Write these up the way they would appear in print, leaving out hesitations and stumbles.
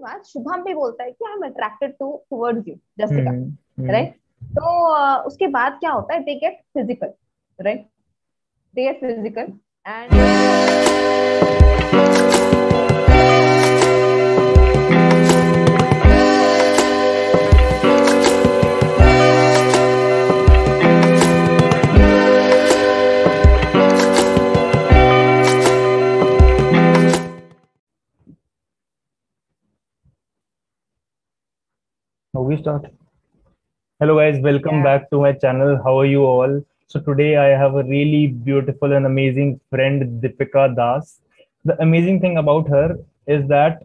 बाद शुभम भी बोलता है कि I am attracted to towards you Jessica, hmm. Hmm. Right? तो उसके बाद क्या होता है, they get physical, right? They get physical and Now we start. Hello guys, welcome या back to my channel. How are you all? So today I have a really beautiful and amazing friend, Deepika Das. The amazing thing about her is that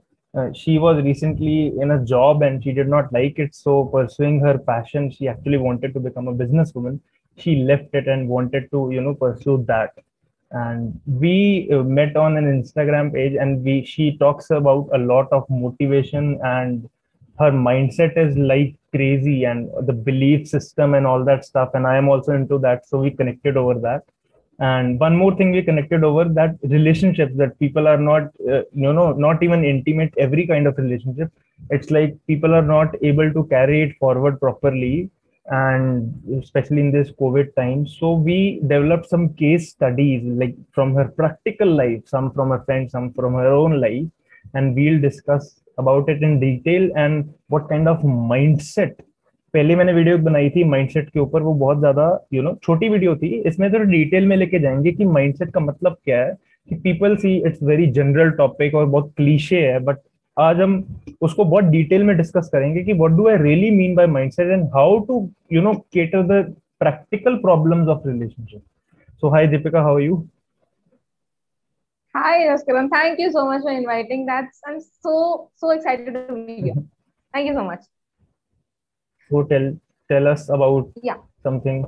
she was recently in a job and she did not like it. So pursuing her passion, she actually wanted to become a businesswoman. She left it and wanted to, pursue that. And we met on an Instagram page, and we she talks about a lot of motivation, and her mindset is like crazy, and the belief system and all that stuff, and I am also into that, so we connected over that. And one more thing, we connected over that relationships, that people are not not even intimate, every kind of relationship, it's like people are not able to carry it forward properly, and especially in this COVID time. So we developed some case studies, like from her practical life, some from her friends, some from her own life, and we'll discuss about it in detail and what kind of mindset. पहले मैंने video बनाई थी mindset के ऊपर, वो बहुत ज्यादा छोटी वीडियो थी। इसमें तो डिटेल में लेके जाएंगे कि माइंडसेट का मतलब क्या है, कि people see it's very general topic और बहुत क्लीशे है, बट आज हम उसको बहुत डिटेल में डिस्कस करेंगे कि what do I really mean by mindset and how to cater the practical problems of relationship. So hi Deepika, how are you? hi Jaskaran, thank you so much for inviting. That's I'm so excited to be here. Thank you so much. So tell us about Yeah, something.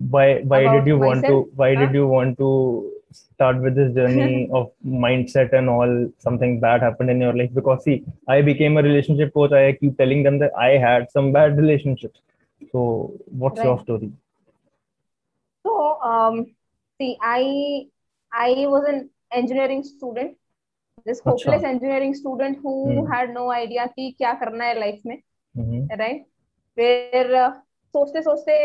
Why did about you want to myself. why Huh? did you want to start with this journey of mindset and all? Something bad happened in your life? Because see, I became a relationship coach, I keep telling them that I had some bad relationships. So what's your Right. story? So, see, I was an engineering student, this अच्छा। hopeless engineering student who hmm. had no idea कि क्या करना है life में, हम्म। Right? फिर सोचते सोचते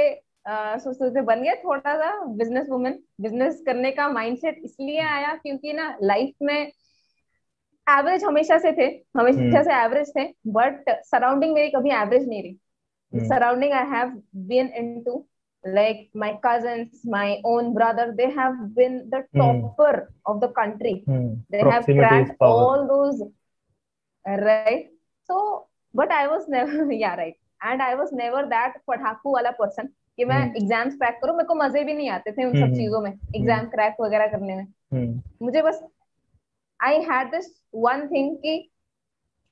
सोचते सोचते बन गया थोड़ा सा बिजनेस वुमन। बिजनेस करने का माइंडसेट इसलिए आया क्योंकि ना लाइफ में एवरेज हमेशा से थे, हमेशा हम्म। से एवरेज थे, बट सराउंडिंग मेरी कभी एवरेज नहीं रही। The hmm. surrounding I have been into, like my cousins, my own brother, they have been the hmm. topper of the country. They have Proximity is cracked power. all those, right? So, but I was never, yeah, right. And I was never that पढ़ाकू वाला person कि मैं हम्म। Exams crack करूं। मेरे को मजे भी नहीं आते थे उन सब हम्म। चीजों में, हम्म। एग्जाम क्रैक वगैरह करने में। हम्म। मुझे बस आई हैड दिस वन थिंग कि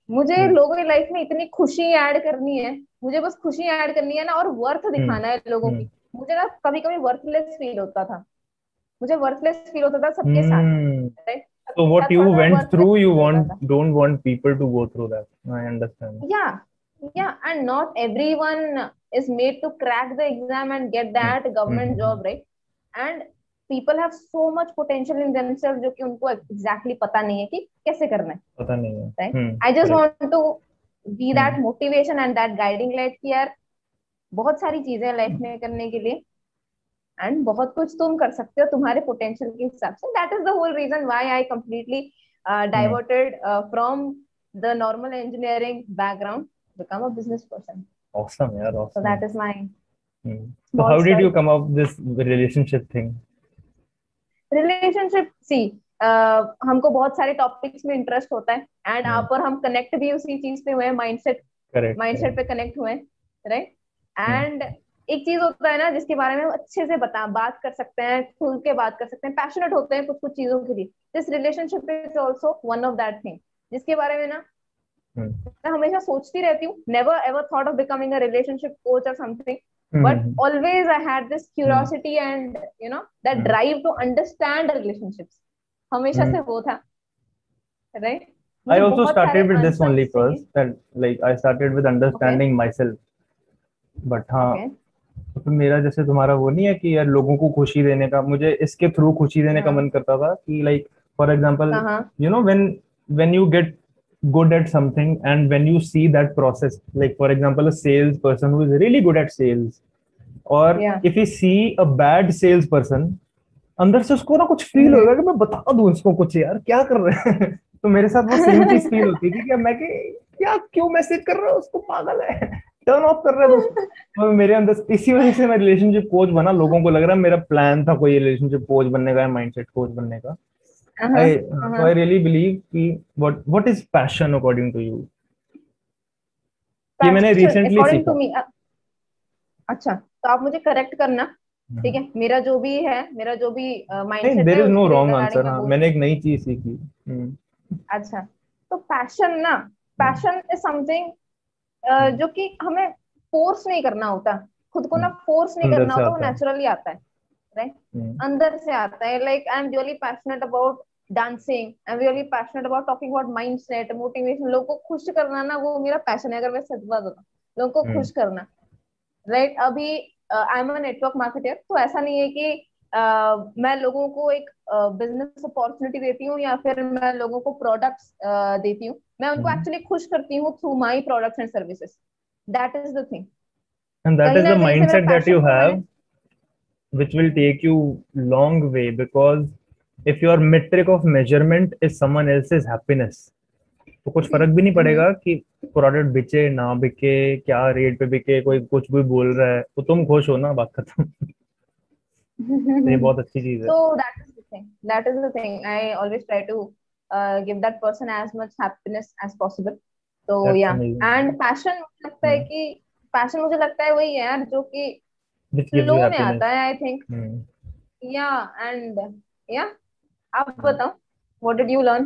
मुझे हम्म। लोगों की लाइफ में इतनी खुशी ऐड करनी है, मुझे बस खुशी ऐड करनी है ना, और वर्थ हम्म। दिखाना है लोगों हम्म। की। मुझे ना कभी कभी वर्थलेस फील होता था, मुझे वर्थलेस फील होता था सबके साथ, हम्म। राइट? So सबके what साथ you थोड़ा सा went worthless through, you feel होता want था। don't want people to go through that. I understand. या या and not everyone is made to crack the exam and get hmm. that government hmm. job, right? And people have so much potential in themselves जो कि उनको exactly पता नहीं है कि कैसे करना है, पता नहीं है। right? Hmm. I just correct. want to be that hmm. motivation and that guiding light कि यार बहुत सारी चीजें लाइफ में करने के लिए, एंड बहुत कुछ तुम कर सकते हो तुम्हारे पोटेंशियल के हिसाब से। That is the whole reason why I completely hmm. Diverted from the normal engineering background, become a business person. Awesome, यार, so awesome. That is my So small how did story. you come up this relationship thing? Relationship see, हमको बहुत सारे topics में interest होता है, and आप हम्म। और हम कनेक्ट भी उसी चीज पे हुए हैं, माइंडसेट। करेक्ट, माइंडसेट पे करेक्ट। कनेक्ट हुए हैं, राइट? हम्म। एंड एक चीज होता है ना जिसके बारे में हम अच्छे से बता बात कर सकते हैं, खुल के बात कर सकते हैं, पैशनेट होते हैं कुछ कुछ चीजों के लिए। This relationship is also one of that thing जिसके बारे में ना हम्म। मैं हमेशा सोचती रहती हूँ। Never ever thought of becoming a relationship coach और something, but hmm. Always I had this hmm. Curiosity and that hmm. Drive to understand relationships. हमेशा से हम्म। वो था, राइट? I मुझे also बहुत सारे started with this only answers first, चाहिए। and like I started with okay, understanding myself. But हाँ, okay, तो मेरा जैसे तुम्हारा वो नहीं है कि यार लोगों को खुशी देने का, मुझे इसके थ्रू खुशी देने का हाँ, मन करता था कि लाइक फॉर एग्जांपल हाँ, हाँ, when you get good at something, and when you see that process, like for example a salesperson who is really good at sales, or Yeah. if you see a bad salesperson, अंदर से उसको ना कुछ feel हम्म। होगा कि मैं बता दूं इसको कुछ, यार क्या कर रहे हैं। तो मेरे साथ वो सेम चीज फील होती थी कि मैं कि क्या क्यों मैसेज कर रहा हूँ उसको, पागल है, टर्न ऑफ कर रहा है दोस्त। तो मेरे अंदर इसी वजह से मैं रिलेशनशिप कोच बना। लोगों को लग रहा है मेरा प्लान था कोई रिलेशनशिप कोच बनने का, माइंडसेट कोच बनने का। हाँ, आई सो आई हाँ। रियली बिलीव कि what is passion according to you, ये मैंने पैशन रिसेंटली अकॉर्डिंग टू सीखा। मी, अच्छा तो आप मुझे करेक्ट करना, ठीक है। मेरा जो भी है, मेरा जो भी नहीं, माइंडसेट देर है इज नो उसके रॉन्ग रिगार्डिंग आंसर। मैं हाँ, बोल मैंने रही एक नई चीज सीखी। हूँ। अच्छा, तो पैशन ना, हम्म, पैशन इज समथिंग हम्म, जो कि हमें फोर्स नहीं करना होता, खुद को ना हम्म, फोर्स नहीं अंदर करना से होता, वो आता है। नेचुरली आता है, राइट। हम्म, अंदर से आता है। Like I am really passionate about dancing, I am really passionate about talking about mindset, motivation, लोगों को खुश करना ना, वो मेरा पैशन है, अगर मैं सच बात बताऊं, लोगों को हम्म, खुश करना, राइट। अभी I am a network marketer, तो ऐसा नहीं है कि मैं लोगों को एक बिजनेस अपॉर्चुनिटी देती हूँ या फिर मैं लोगों को प्रोडक्ट्स देती हूँ, मैं उनको हम्म। एक्चुअली खुश करती हूँ through my products and services. That is the thing. And that कहीं is ना the कहीं से मेरा mindset that you पैशन को मैंने have, which will take you long way, because if your metric of measurement is someone else's happiness, तो कुछ फर्क भी नहीं हम्म। पड़ेगा कि प्रोडक्ट बिके ना बिके, क्या रेट पे बिके, कोई कुछ भी बोल रहा है, तो तुम खुश हो ना, बात खत्म। तो ये बहुत अच्छी चीज है। So that is the thing. That is the thing. I always try to give that person as much happiness as possible. तो That's या amazing. एंड पैशन मुझे लगता है Hmm. कि पैशन मुझे लगता है वही है यार जो कि Which gives you फ्लो में happiness. आता है, आई थिंक। Hmm. या एंड या आप बताओ, व्हाट डिड यू लर्न?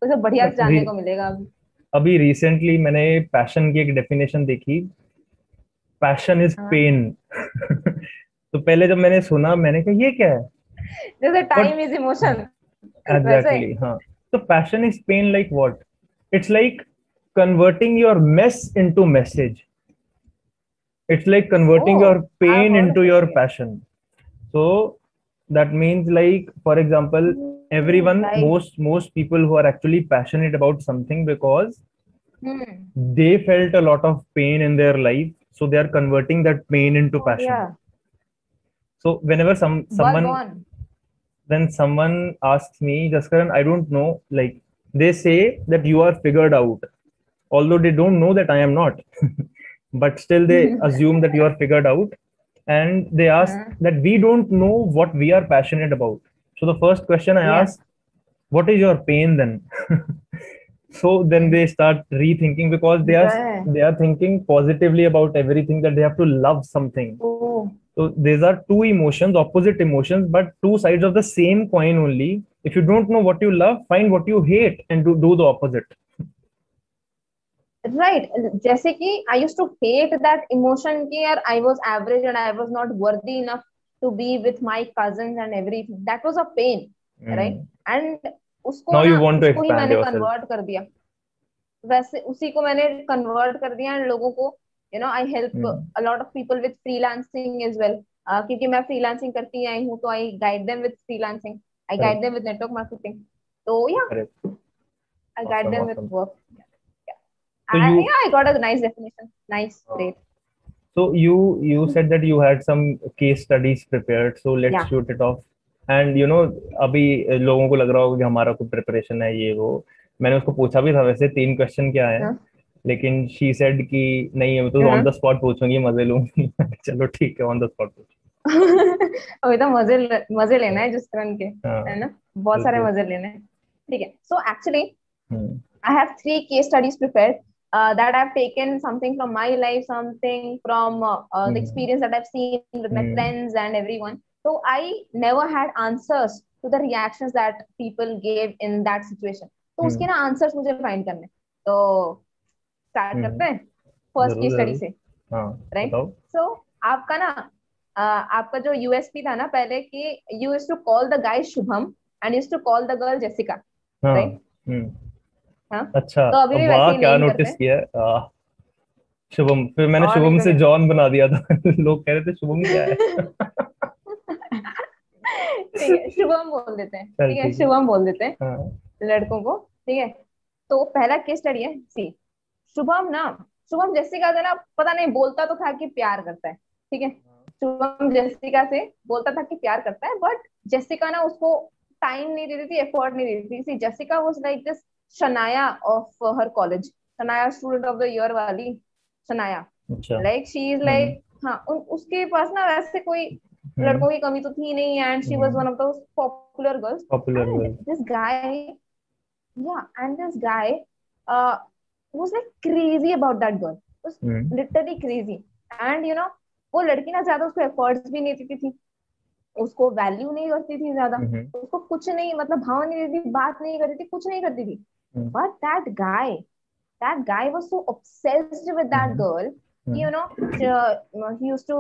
कुछ बढ़िया से जानने को मिलेगा अभी। अभी रिसेंटली मैंने पैशन की एक डेफिनेशन देखी। पैशन इज हाँ, पेन। तो पहले जब मैंने सुना, मैंने कहा ये क्या है, जैसे बट टाइम इज इमोशन, वैसे। एग्जैक्टली हाँ। तो passion is pain like what, it's like converting your mess into message, it's like converting oh, your I pain heard into this your thing. passion. So that means, like for example, everyone, right. most people who are actually passionate about something because hmm. they felt a lot of pain in their life, so they are converting that pain into या, passion. So whenever work someone, on. when someone asks me, Jaskaran, I don't know, like they say that you are figured out, although they don't know that I am not. But still they assume that you are figured out, and they ask हाँ, that we don't know what we are passionate about. So the first question I या। ask, what is your pain then? So then they start rethinking, because they are जो है, they are thinking positively about everything, that they have to love something. Oh, So these are two emotions, opposite emotions, but two sides of the same coin only. If you don't know what you love, find what you hate and do the opposite. Right. जैसे कि I used to hate that emotion कि यार I was average and I was not worthy enough to be with my cousins and everything, that was a pain, right. Mm. And Now उसको you ना, want to उसको ही expand मैंने yourself. Convert कर दिया, वैसे उसी को मैंने कन्वर्ट कर दिया एंड लोगों को, I help Mm. A lot of people with freelancing as well, क्योंकि मैं फ्रीलांसिंग करती आई हूँ, तो I guide them with freelancing, I guide Correct. Them with network marketing. तो yeah, Correct. I guide Awesome. Them with Awesome. Work. So you, Yeah, I got a nice definition. Nice, great. so you said that you had some case studies prepared. So let's Yeah. shoot it off. And अभी लोगों को लग रहा होगा कि हमारा कोई preparation है ये वो। मैंने उसको पूछा भी था वैसे 3 क्वेश्चन क्या है, हाँ, लेकिन शी सेड कि नहीं, मैं तो ऑन हाँ। द स्पॉट पूछूंगी, मजे लूंगी। चलो ठीक है, ऑन द स्पॉट पूछ। अभी तो मजे मजे लेना है जिस तरह के, हाँ, है ना, बहुत सारे बिल्कुल। मजे लेने हैं। ठीक है, so actually hmm, I have 3 case studies prepared, that I've taken something from my life, something from the hmm, experience that I've seen with my hmm, friends and everyone. So I never had answers to the reactions that people gave in that situation. तो उसके हम्म, ना answers मुझे find करने, तो start करते हैं first जरूर case study जरूर। से, हाँ, राइट। बताओ। सो आपका ना, आपका जो यूएसपी था ना पहले कि you used to call the guy Shubham and used to call the girl Jessica, हाँ। राइट। हम्म। हाँ, अच्छा। तो अभी भी वाह, वैसे ही क्या नेम करते नोटिस हैं। किया है। शुभम, फिर मैंने और नहीं शुभम तो से क्या। जॉन बना दिया था। लोग कह रहे थे शुभम क्या है। ठीक है, शुभम बोल देते हैं, चल ठीक है, ठीक है। शुभम बोल देते हैं हाँ। लड़कों को, ठीक है। तो पहला केस स्टडी है, सी शुभम ना, शुभम जेसिका से ना पता नहीं बोलता तो था कि प्यार करता है, ठीक है। शुभम जेसिका से बोलता था कि प्यार करता है, बट जेसिका ना उसको टाइम नहीं देती थी, एफर्ट नहीं देती थी। See Jessica was like this Shanaya of her college, Shanaya student of the year वाली शनाया। अच्छा। लाइक शी इज लाइक, हाँ उसके पास ना वैसे कोई लड़कों की कमी तो थी नहीं, and she was one of the popular girls. Popular and girl. This guy, yeah, and this guy was like crazy about that girl, was literally crazy. And you know, वो लड़की ना ज्यादा उसको एफर्ट्स भी नहीं देती थी, उसको वैल्यू नहीं करती थी ज्यादा, उसको कुछ नहीं मतलब भाव नहीं देती थी, बात नहीं करती थी, कुछ नहीं करती थी। But that guy was so obsessed with that girl, you know, he used to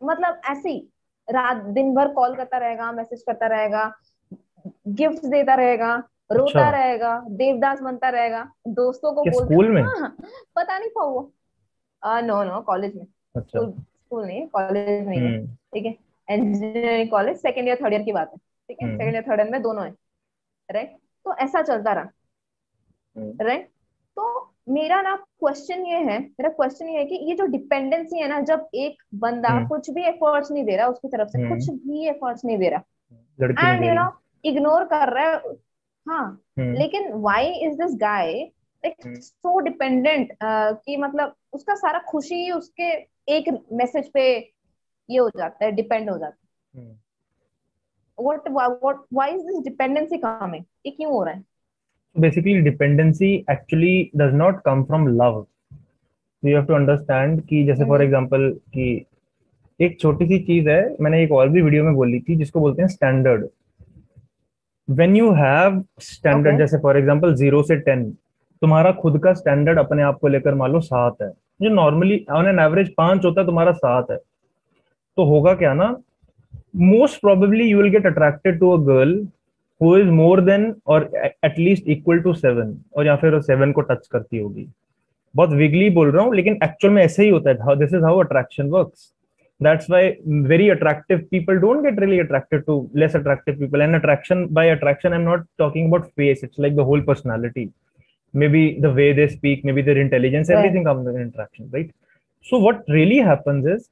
मतलब ऐसे ही रात दिन भर कॉल करता रहेगा, मैसेज करता रहेगा, गिफ्ट देता रहेगा, रोता रहेगा, देवदास बनता रहेगा, दोस्तों को बोलता। स्कूल में? हाँ, पता नहीं था वो, नो नो कॉलेज में। अच्छा। स्कूल नहीं, कॉलेज में ही है, ठीक है। Engineering college, second year third year की बात है, ठीक है। सेकंड ईयर थर्ड ईयर में दोनों है, राइट। तो ऐसा चलता रहा, राइट। तो मेरा क्वेश्चन ये है कि ये जो डिपेंडेंसी है ना, जब एक बंदा कुछ भी एफर्ट्स नहीं दे रहा उसकी तरफ से, कुछ भी एफर्ट्स नहीं दे रहा, एंड यू नो इग्नोर कर रहा है, हाँ, लेकिन why is this guy like so dependent, कि मतलब उसका सारा खुशी उसके एक मैसेज पे ये हो जाता है, डिपेंड हो जाता है। Why is this dependency coming, ये क्यों हो रहा है? Basically dependency actually does not come from love. So you have to understand कि जैसे फॉर एग्जांपल कि एक छोटी सी चीज है, मैंने एक और भी वीडियो में बोली थी, जिसको बोलते हैं standard. When you have standard, जैसे फॉर एग्जांपल 0 से 10, तुम्हारा खुद का स्टैंडर्ड अपने आप को लेकर मान लो 7 है, जो नॉर्मली ऑन एन एवरेज 5 होता है, तुम्हारा 7 है, तो होगा क्या ना, most probably you will get attracted to a girl who is more than और एटलीस्ट इक्वल टू 7, और या फिर 7 को टच करती होगी। बहुत विगली बोल रहा हूँ, लेकिन एक्चुअल में ऐसे ही होता है। This is how attraction works. That's why very attractive people don't get really attracted to less attractive people. And attraction, by attraction, I'm not talking about face. It's like the whole personality. Maybe the way they speak, maybe their intelligence, everything comes in interaction, right? So what really happens is,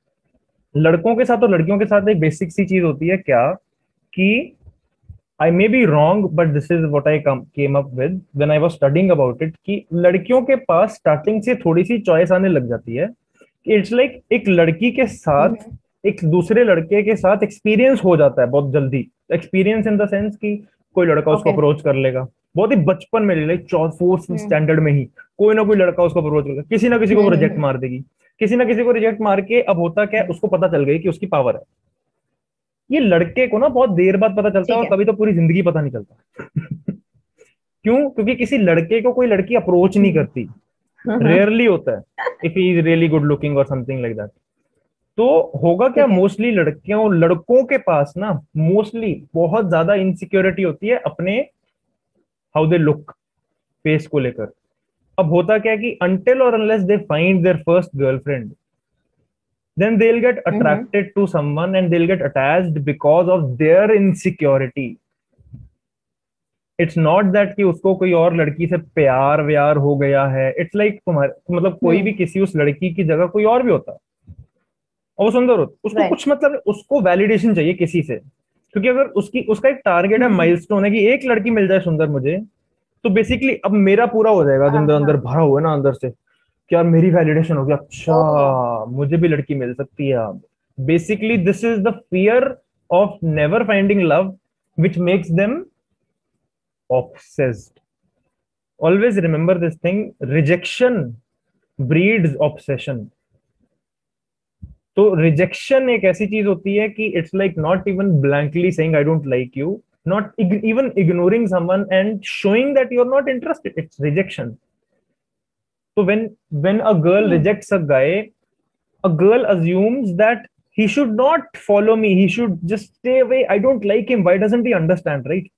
लड़कों के साथ और लड़कियों के साथ एक basic सी चीज होती है क्या, कि I may be wrong, but this is what I came up with when I was studying about it, कि लड़कियों के पास स्टार्टिंग से थोड़ी सी चॉइस आने लग जाती है। इट्स लाइक एक लड़की के साथ एक दूसरे लड़के के साथ एक्सपीरियंस हो जाता है बहुत जल्दी। एक्सपीरियंस इन द सेंस कि कोई लड़का उसको अप्रोच कर लेगा बहुत ही बचपन में, लाइक 4th स्टैंडर्ड में ही कोई ना कोई लड़का उसको अप्रोच करेगा, किसी ना किसी को रिजेक्ट मार देगी, किसी ना किसी को रिजेक्ट मार के अब होता क्या है, उसको पता चल गई कि उसकी पावर है। ये लड़के को ना बहुत देर बाद पता चलता है, और कभी तो पूरी जिंदगी पता नहीं चलता। क्यों? क्योंकि किसी लड़के को कोई लड़की अप्रोच नहीं करती, रेयरली होता है, if he is really good looking और समथिंग लाइक दैट। तो होगा क्या, मोस्टली लड़कों के पास ना मोस्टली बहुत ज्यादा इनसिक्योरिटी होती है अपने हाउ दे लुक, फेस को लेकर। अब होता क्या है कि until or unless they find their first girlfriend, then they'll get attracted to someone and they'll get attached because of their insecurity. It's not that कि उसको कोई और लड़की से प्यार व्यार हो गया है। इट्स लाइक तुम्हारे मतलब कोई भी किसी उस लड़की की जगह कोई और भी होता और वो सुंदर होता, उसको कुछ मतलब उसको वैलिडेशन चाहिए किसी से, क्योंकि अगर उसका एक टारगेट है, माइलस्टोन है कि एक लड़की मिल जाए सुंदर मुझे, तो बेसिकली अब मेरा पूरा हो जाएगा, जो अंदर भरा हुआ है ना अंदर से, क्या मेरी वैलिडेशन हो गया, अच्छा मुझे भी लड़की मिल सकती है अब। Basically this is the fear of never finding love which makes them obsessed. Always remember this thing, rejection breeds obsession. तो रिजेक्शन एक ऐसी चीज होती है कि it's like not even blankly saying I don't like you, not even ignoring someone and showing that you are not interested, it's rejection. So when a girl rejects a guy, a girl assumes that he should not follow me, he should just stay away, I don't like him, why doesn't he understand, right?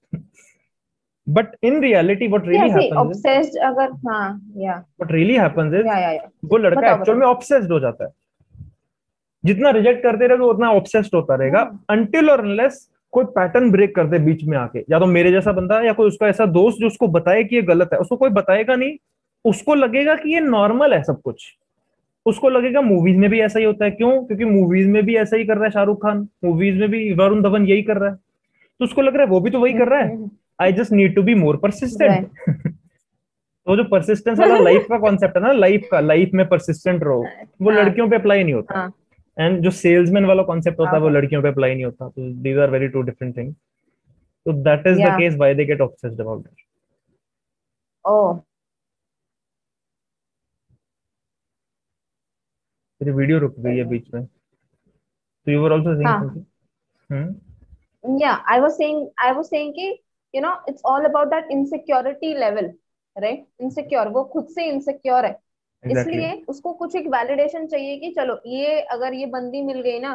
But in reality what really happens obsessed, अगर what really happens is वो लड़का actual में obsessed हो जाता है, जितना reject करते रहे उतना obsessed होता रहेगा until or unless कोई पैटर्न ब्रेक कर दे बीच में आके, या तो मेरे जैसा बंदा या कोई उसका ऐसा दोस्त जो उसको बताए कि ये गलत है, उसको कोई बताएगा नहीं, उसको लगेगा कि ये नॉर्मल है सब कुछ, उसको लगेगा मूवीज में भी ऐसा ही होता है। क्यों? क्योंकि मूवीज में भी ऐसा ही कर रहा है शाहरुख खान, मूवीज में भी वरुण धवन यही कर रहा है, तो उसको लग रहा है वो भी तो वही कर रहा है, I just need to be more persistent. Right. तो जो परसिस्टेंस वाला लाइफ का कॉन्सेप्ट है ना, लाइफ का, लाइफ में परसिस्टेंट रहो, वो हाँ लड़कियों पे अप्लाई नहीं होता। हाँ। एंड जो सेल्समैन वाला कॉन्सेप्ट होता है वो ओके। लड़कियों पे अप्लाई नहीं होता। तो these are very two different things. तो that is the yeah. Case why they get obsessed about it. Oh. तेरी वीडियो रुक गई है बीच में, तो यू वर आल्सो सेइंग हाँ। Something. Hmm. Yeah, I was saying कि it's all about that insecurity level, right? Insecure, वो खुद से insecure है, एग्जैक्टली। इसलिए उसको कुछ एक वैलिडेशन चाहिए कि चलो ये अगर ये बंदी मिल गई ना,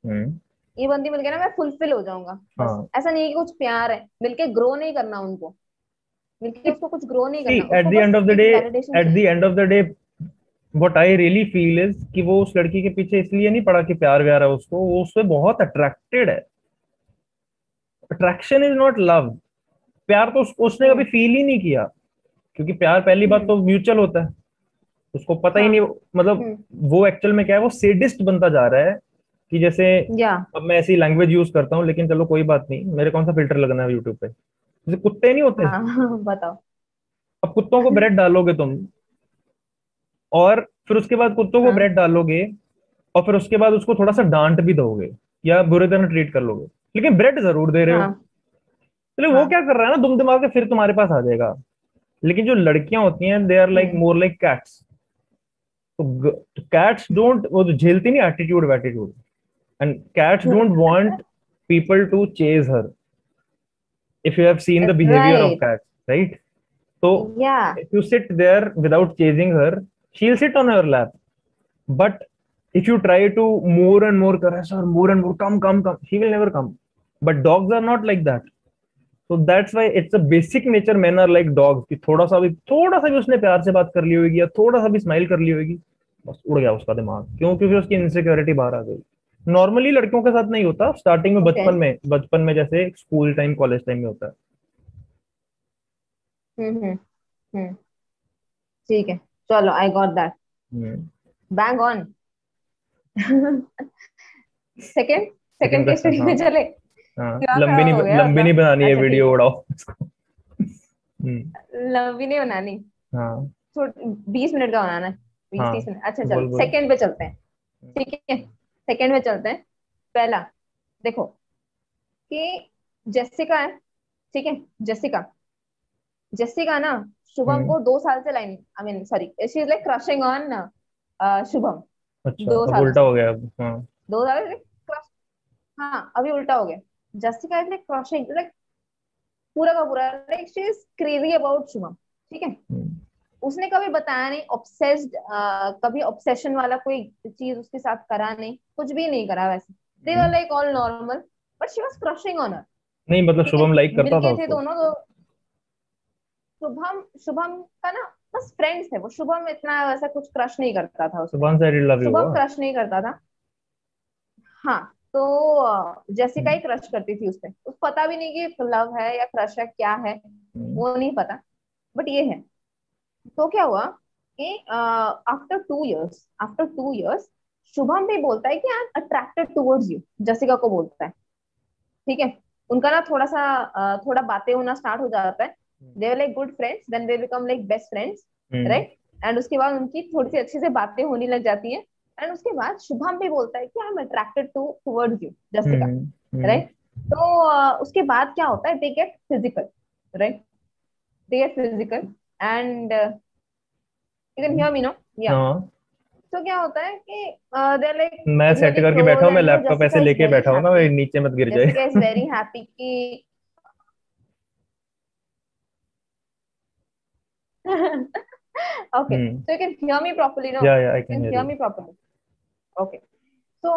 हम्म। ये बंदी मिल गई ना, मैं फुलफिल हो जाऊंगा बस। हाँ। ऐसा नहीं है कि कुछ प्यार है, मिलके ग्रो नहीं करना उनको, मिलके उसको कुछ ग्रो नहीं सी करना, एट उसको the bus end of the एक डे, वैलिडेशन एट द चाहिए। End of the day what I really feel is कि वो उस लड़की के पीछे इसलिए नहीं पड़ा कि प्यार व्यार है उसको, वो उससे बहुत अट्रैक्टेड है। Attraction is not love. प्यार तो उसने कभी हम्म फील ही नहीं किया, क्योंकि प्यार पहली बात हम्म। तो म्यूचुअल होता है, उसको पता ही हाँ। नहीं। मतलब हम्म। वो एक्चुअल में क्या है, वो सेडिस्ट बनता जा रहा है। कि जैसे या। अब मैं ऐसी लैंग्वेज यूज करता हूँ, लेकिन चलो कोई बात नहीं, मेरे कौन सा फिल्टर लगना है यूट्यूब पे। जैसे कुत्ते नहीं होते, हाँ बताओ। अब कुत्तों को ब्रेड डालोगे तुम, और फिर उसके बाद कुत्तों को हाँ ब्रेड डालोगे, और फिर उसके बाद उसको थोड़ा सा डांट भी दोगे या बुरे तरह ट्रीट कर लोगे, लेकिन ब्रेड जरूर दे रहे हो। हाँ चलो वो हाँ। क्या कर रहा है ना, दुम दिमाग के फिर तुम्हारे पास आ जाएगा। लेकिन जो लड़कियां होती हैं, they are like hmm. More like cats. तो कैट्स डोंट, वो तो झेलती नहीं एटीट्यूड वैटीट्यूड, and cats don't want people to chase her, if you have seen the behaviour of right. Cats, right? तो yeah. if you sit there without chasing her, she'll sit on your lap. But if you try to more and more caress her, more and more, come, she will never come. But dogs are not like that. So that's why it's a basic nature, men are like dogs, कि थोड़ा सा भी उसने प्यार से बात कर ली होगी या थोड़ा सा भी स्माइल कर ली होगी, बस उड़ गया उसका दिमाग। क्यों? क्योंकि उसकी इनसिक्योरिटी बाहर आ गई। नॉर्मली लड़कियों के साथ नहीं होता, स्टार्टिंग में, ओके। बचपन में जैसे स्कूल टाइम कॉलेज टाइम में होता है। हम्म। हम्म। ठीक है, चलो, I got that. Hmm. Bang on. Second second second के क्वेश्चन, स्टडी हाँ। में चले। हाँ, क्या लंबी खड़ा नहीं, हो गया लंबी नहीं मतलब? बनानी है अच्छा ठीक वीडियो, है, उड़ाओ इसको। लंबी नहीं बनानी, हाँ। 20 मिनट का बनाना है, बीस हाँ, तीस मिनट अच्छा बोल चलो बोल। सेकंड पे चलते हैं। ठीक है, सेकंड में चलते हैं। पहला, देखो कि जेसिका है, ठीक है, जेसिका, जेसिका ना शुभम हम्म। को 2 साल से line, I mean sorry, she is like crushing on Shubham. अच्छा, दो अब सालों उल्टा से, हो गया अब, हाँ। 2 साल से crush- हाँ अभी उल्टा हो गया। जस्टिका इज लाइक क्रशिंग, लाइक पूरा का पूरा, like she is crazy about Shubham. ठीक है, हम्म। उसने कभी बताया नहीं ऑब्सेस्ड, कभी ऑब्सेशन वाला कोई चीज उसके साथ करा नहीं, कुछ भी नहीं करा वैसे। They were hmm. Like all normal, but she was crushing on her. नहीं मतलब ठीक है, शुभम लाइक करता था मिलके थे उसको। दोनों तो शुभम शुभम का ना बस फ्रेंड्स थे वो, शुभम इतना वैसा कुछ क्रश नहीं करता था उस पे। सुबह से लव यू शुभम हुआ। क्रश नहीं करता था। हाँ, तो जेसिका ही हम्म। क्रश करती थी उस पे, उसको पता भी नहीं कि लव है या क्रश है क्या है, हम्म। वो नहीं पता, बट ये है। तो क्या हुआ कि आफ्टर 2 इयर्स शुभम भी बोलता है कि I am attracted towards you, Jessica को बोलता है। ठीक है, उनका ना थोड़ा बातें होना स्टार्ट हो जाता है। They were like good friends, then they become like best friends, hmm. Right. And उसके बाद उनकी थोड़ी सी अच्छी से बातें होने लग जाती हैं। एंड उसके बाद शुभम भी बोलता है कि I am attracted towards you, Jessica, hmm. Hmm. Right. तो उसके बाद क्या होता है, they get physical, right, they get physical and you can hear me know, या। हाँ, तो क्या होता है कि दे आर लाइक मैं सेट रियली करके बैठा क्लोज, हूँ, मैं एंड लैपटॉप जसिका ऐसे इज लेके वेरी बैठा हूँ ना, हैप्पी, भाई नीचे मत गिर जाए। जसिका इज वेरी हैप्पी कि okay, hmm. so you can hear me properly, no? या आई You can can here hear you. me properly. Okay. So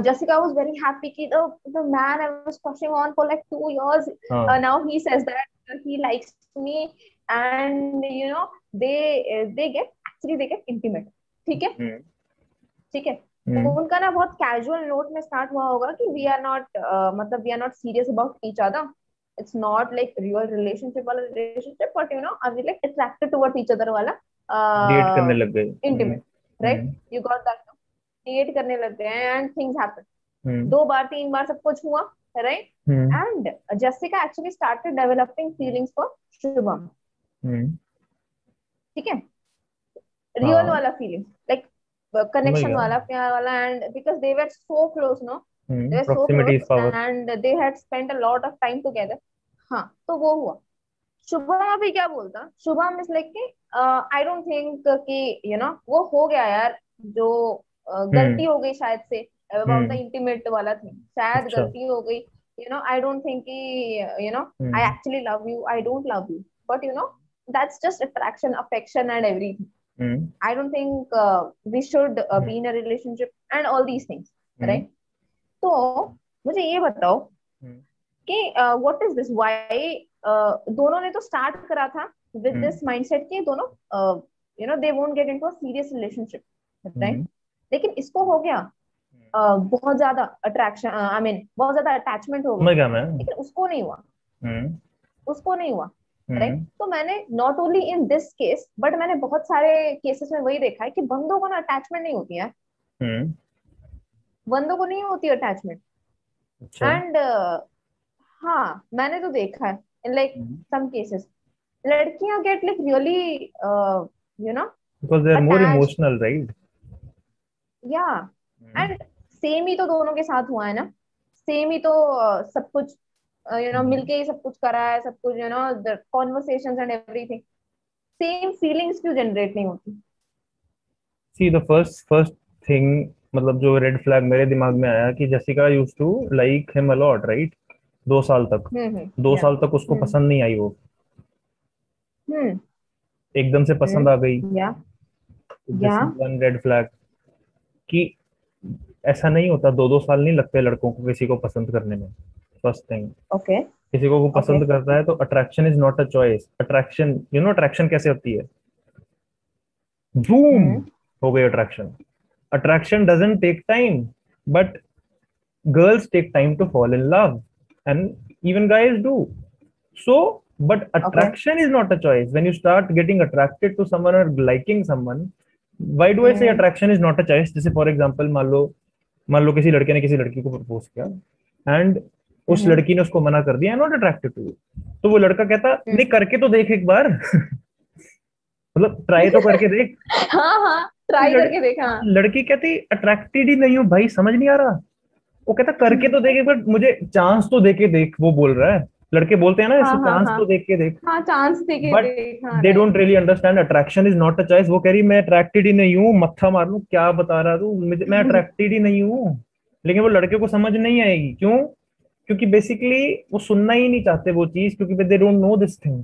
Jessica was very happy कि the man I was crushing on for like 2 years, हाँ। now he says that he likes me, and they get intimate. ठीक है, हम्म। ठीक है। उनका ना बहुत casual note में स्टार्ट हुआ होगा कि वी आर नॉट, मतलब we are not serious about each other, it's not like real relationship वाला relationship, but are we like attracted towards each other वाला डेट करने लग गए। Intimate, right, you got that, create करने लग गए and things happen, hmm 2 बार 3 बार सब कुछ हुआ, राइट, hmm and Jessica actually started developing feelings for Shubham, hmm ठीक है, रियल हाँ वाला फीलिंग, लाइक समझ कनेक्शन गया। वाला, प्यार वाला, and because they were so close, no, they were so proximity is close power. And they had spent a lot of time together. हाँ, तो वो हुआ। शुभम अभी क्या बोलता, शुभम इज लाइक कि आई डोंट थिंक कि वो हो गया यार, जो हम्म गलती हो गई शायद से अबाउट द हम्म इंटीमेट वाला थिंग, शायद अच्छा। गलती हो गई, आई डोंट थिंक कि I hmm actually love you, I don't love you, but that's just attraction, affection and everything, hmm I don't think we should be in a relationship and all these things, hmm right? तो मुझे ये बताओ हम्म कि what is this? Why दोनों ने तो start करा था with हम्म this mindset कि दोनों they won't get into a serious relationship, right? हम्म लेकिन इसको हो गया बहुत ज्यादा अट्रैक्शन, आई मीन बहुत ज्यादा अटैचमेंट हो गई, समझ गया मैं। लेकिन उसको नहीं हुआ, हम्म उसको नहीं हुआ, राइट। हम्म तो मैंने not only in this case but मैंने बहुत सारे केसेस में वही देखा है कि बंदों को ना अटैचमेंट नहीं होती है, हम्म बंदों को नहीं होती अटैचमेंट, अच्छा। एंड हाँ मैंने तो देखा है इन लाइक सम केसेस, लड़कियां get like really you know because they are more attached, emotional right. Yeah, and same ही तो दोनों के साथ हुआ है ना, सेम ही तो सब कुछ मिलके ही सब कुछ करा है, सब कुछ the conversations and everything, same feelings क्यों जनरेट नहीं होती? See the first first thing, मतलब जो रेड फ्लैग मेरे दिमाग में आया कि Jessica used to like him a lot right. 2 साल तक, दो या, साल तक उसको पसंद नहीं आई वो, हम्म एकदम से पसंद आ गई। या, दिस या, इज वन रेड फ्लैग कि ऐसा नहीं होता, 2 2 साल नहीं लगते लड़कों को किसी को पसंद करने में। फर्स्ट थिंग, ओके, किसी को वो ओके, पसंद करता है तो attraction is not a choice. Attraction, attraction कैसे होती है? बूम, हम्म हो गई attraction. Attraction doesn't take time, but girls take time to fall in love, and even guys do so. But okay, attraction is not a choice. When you start getting attracted to someone or liking someone, why do I say hmm attraction is not a choice? जैसे for example मान लो किसी लड़के ने किसी लड़की को propose किया and उस हम्म लड़की ने उसको मना कर दिया, नॉट अट्रैक्टेड टू यू, तो वो लड़का कहता नहीं, हम्म करके तो देख एक बार मतलब ट्राई तो करके देख। हाँ हाँ, ट्राई लड़, करके देखा, हाँ। लड़की कहती अट्रैक्टेड ही नहीं हूँ भाई, समझ नहीं आ रहा। वो कहता करके तो देख एक बार, मुझे चांस तो देके देख, वो बोल रहा है। लड़के बोलते हैं ना हाँ ऐसे, हाँ चांस हाँ तो देख के देख। हाँ, चांस देके बट देख, हाँ, they right, don't really understand attraction is not a choice. वो कह रही मैं अट्रैक्टेड ही नहीं हूँ, मत्था मार लूं, क्या बता रहा तू मुझे, मैं अट्रैक्टेड ही नहीं हूँ। लेकिन वो लड़के को समझ नहीं आएगी, क्यों? क्योंकि बेसिकली वो सुनना ही नहीं चाहते वो चीज, क्योंकि they don't know this thing.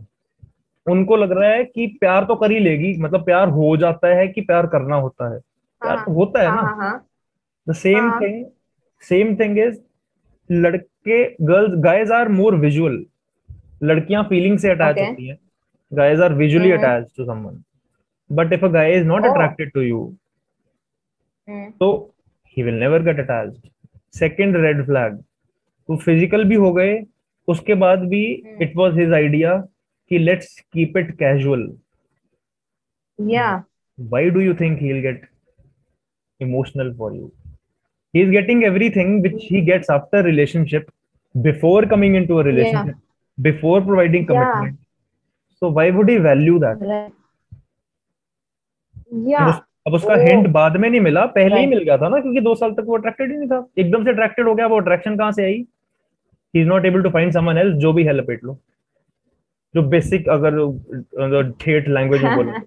उनको लग रहा है कि प्यार तो कर ही लेगी, मतलब प्यार हो जाता है कि प्यार करना होता है, हाँ प्यार हाँ तो होता है हाँ ना। हाँ हाँ द सेम हाँ, थिंग, सेम थिंग इज लड़के, girls, guys are more visual. लड़कियां फीलिंग से अटैच ओके, होती हैं, guys are visually hmm, attached to someone. But if a guy is not O, attracted to you, हम्म तो he will never get attached. Second red flag, तो physical भी हो गए, उसके बाद भी हम्म, इट वाज हिज आइडिया कि लेट्स कीप इट कैजुअल। या, Why do you think he'll get emotional for you? He is getting everything which he gets after relationship, before coming into a या, relationship, before providing या, commitment. So why would he value that? Right, या, अब उसका ओ, hint बाद में नहीं मिला, पहले ही राइट, मिल गया था ना, क्योंकि 2 साल तक वो अट्रैक्टेड ही नहीं था, एकदम से अट्रैक्टेड हो गया। वो अट्रैक्शन कहाँ से आई? He is not able to find someone else, जो भी है लपेट लो, जो बेसिक अगर ठेठ लैंग्वेज में बोले तो।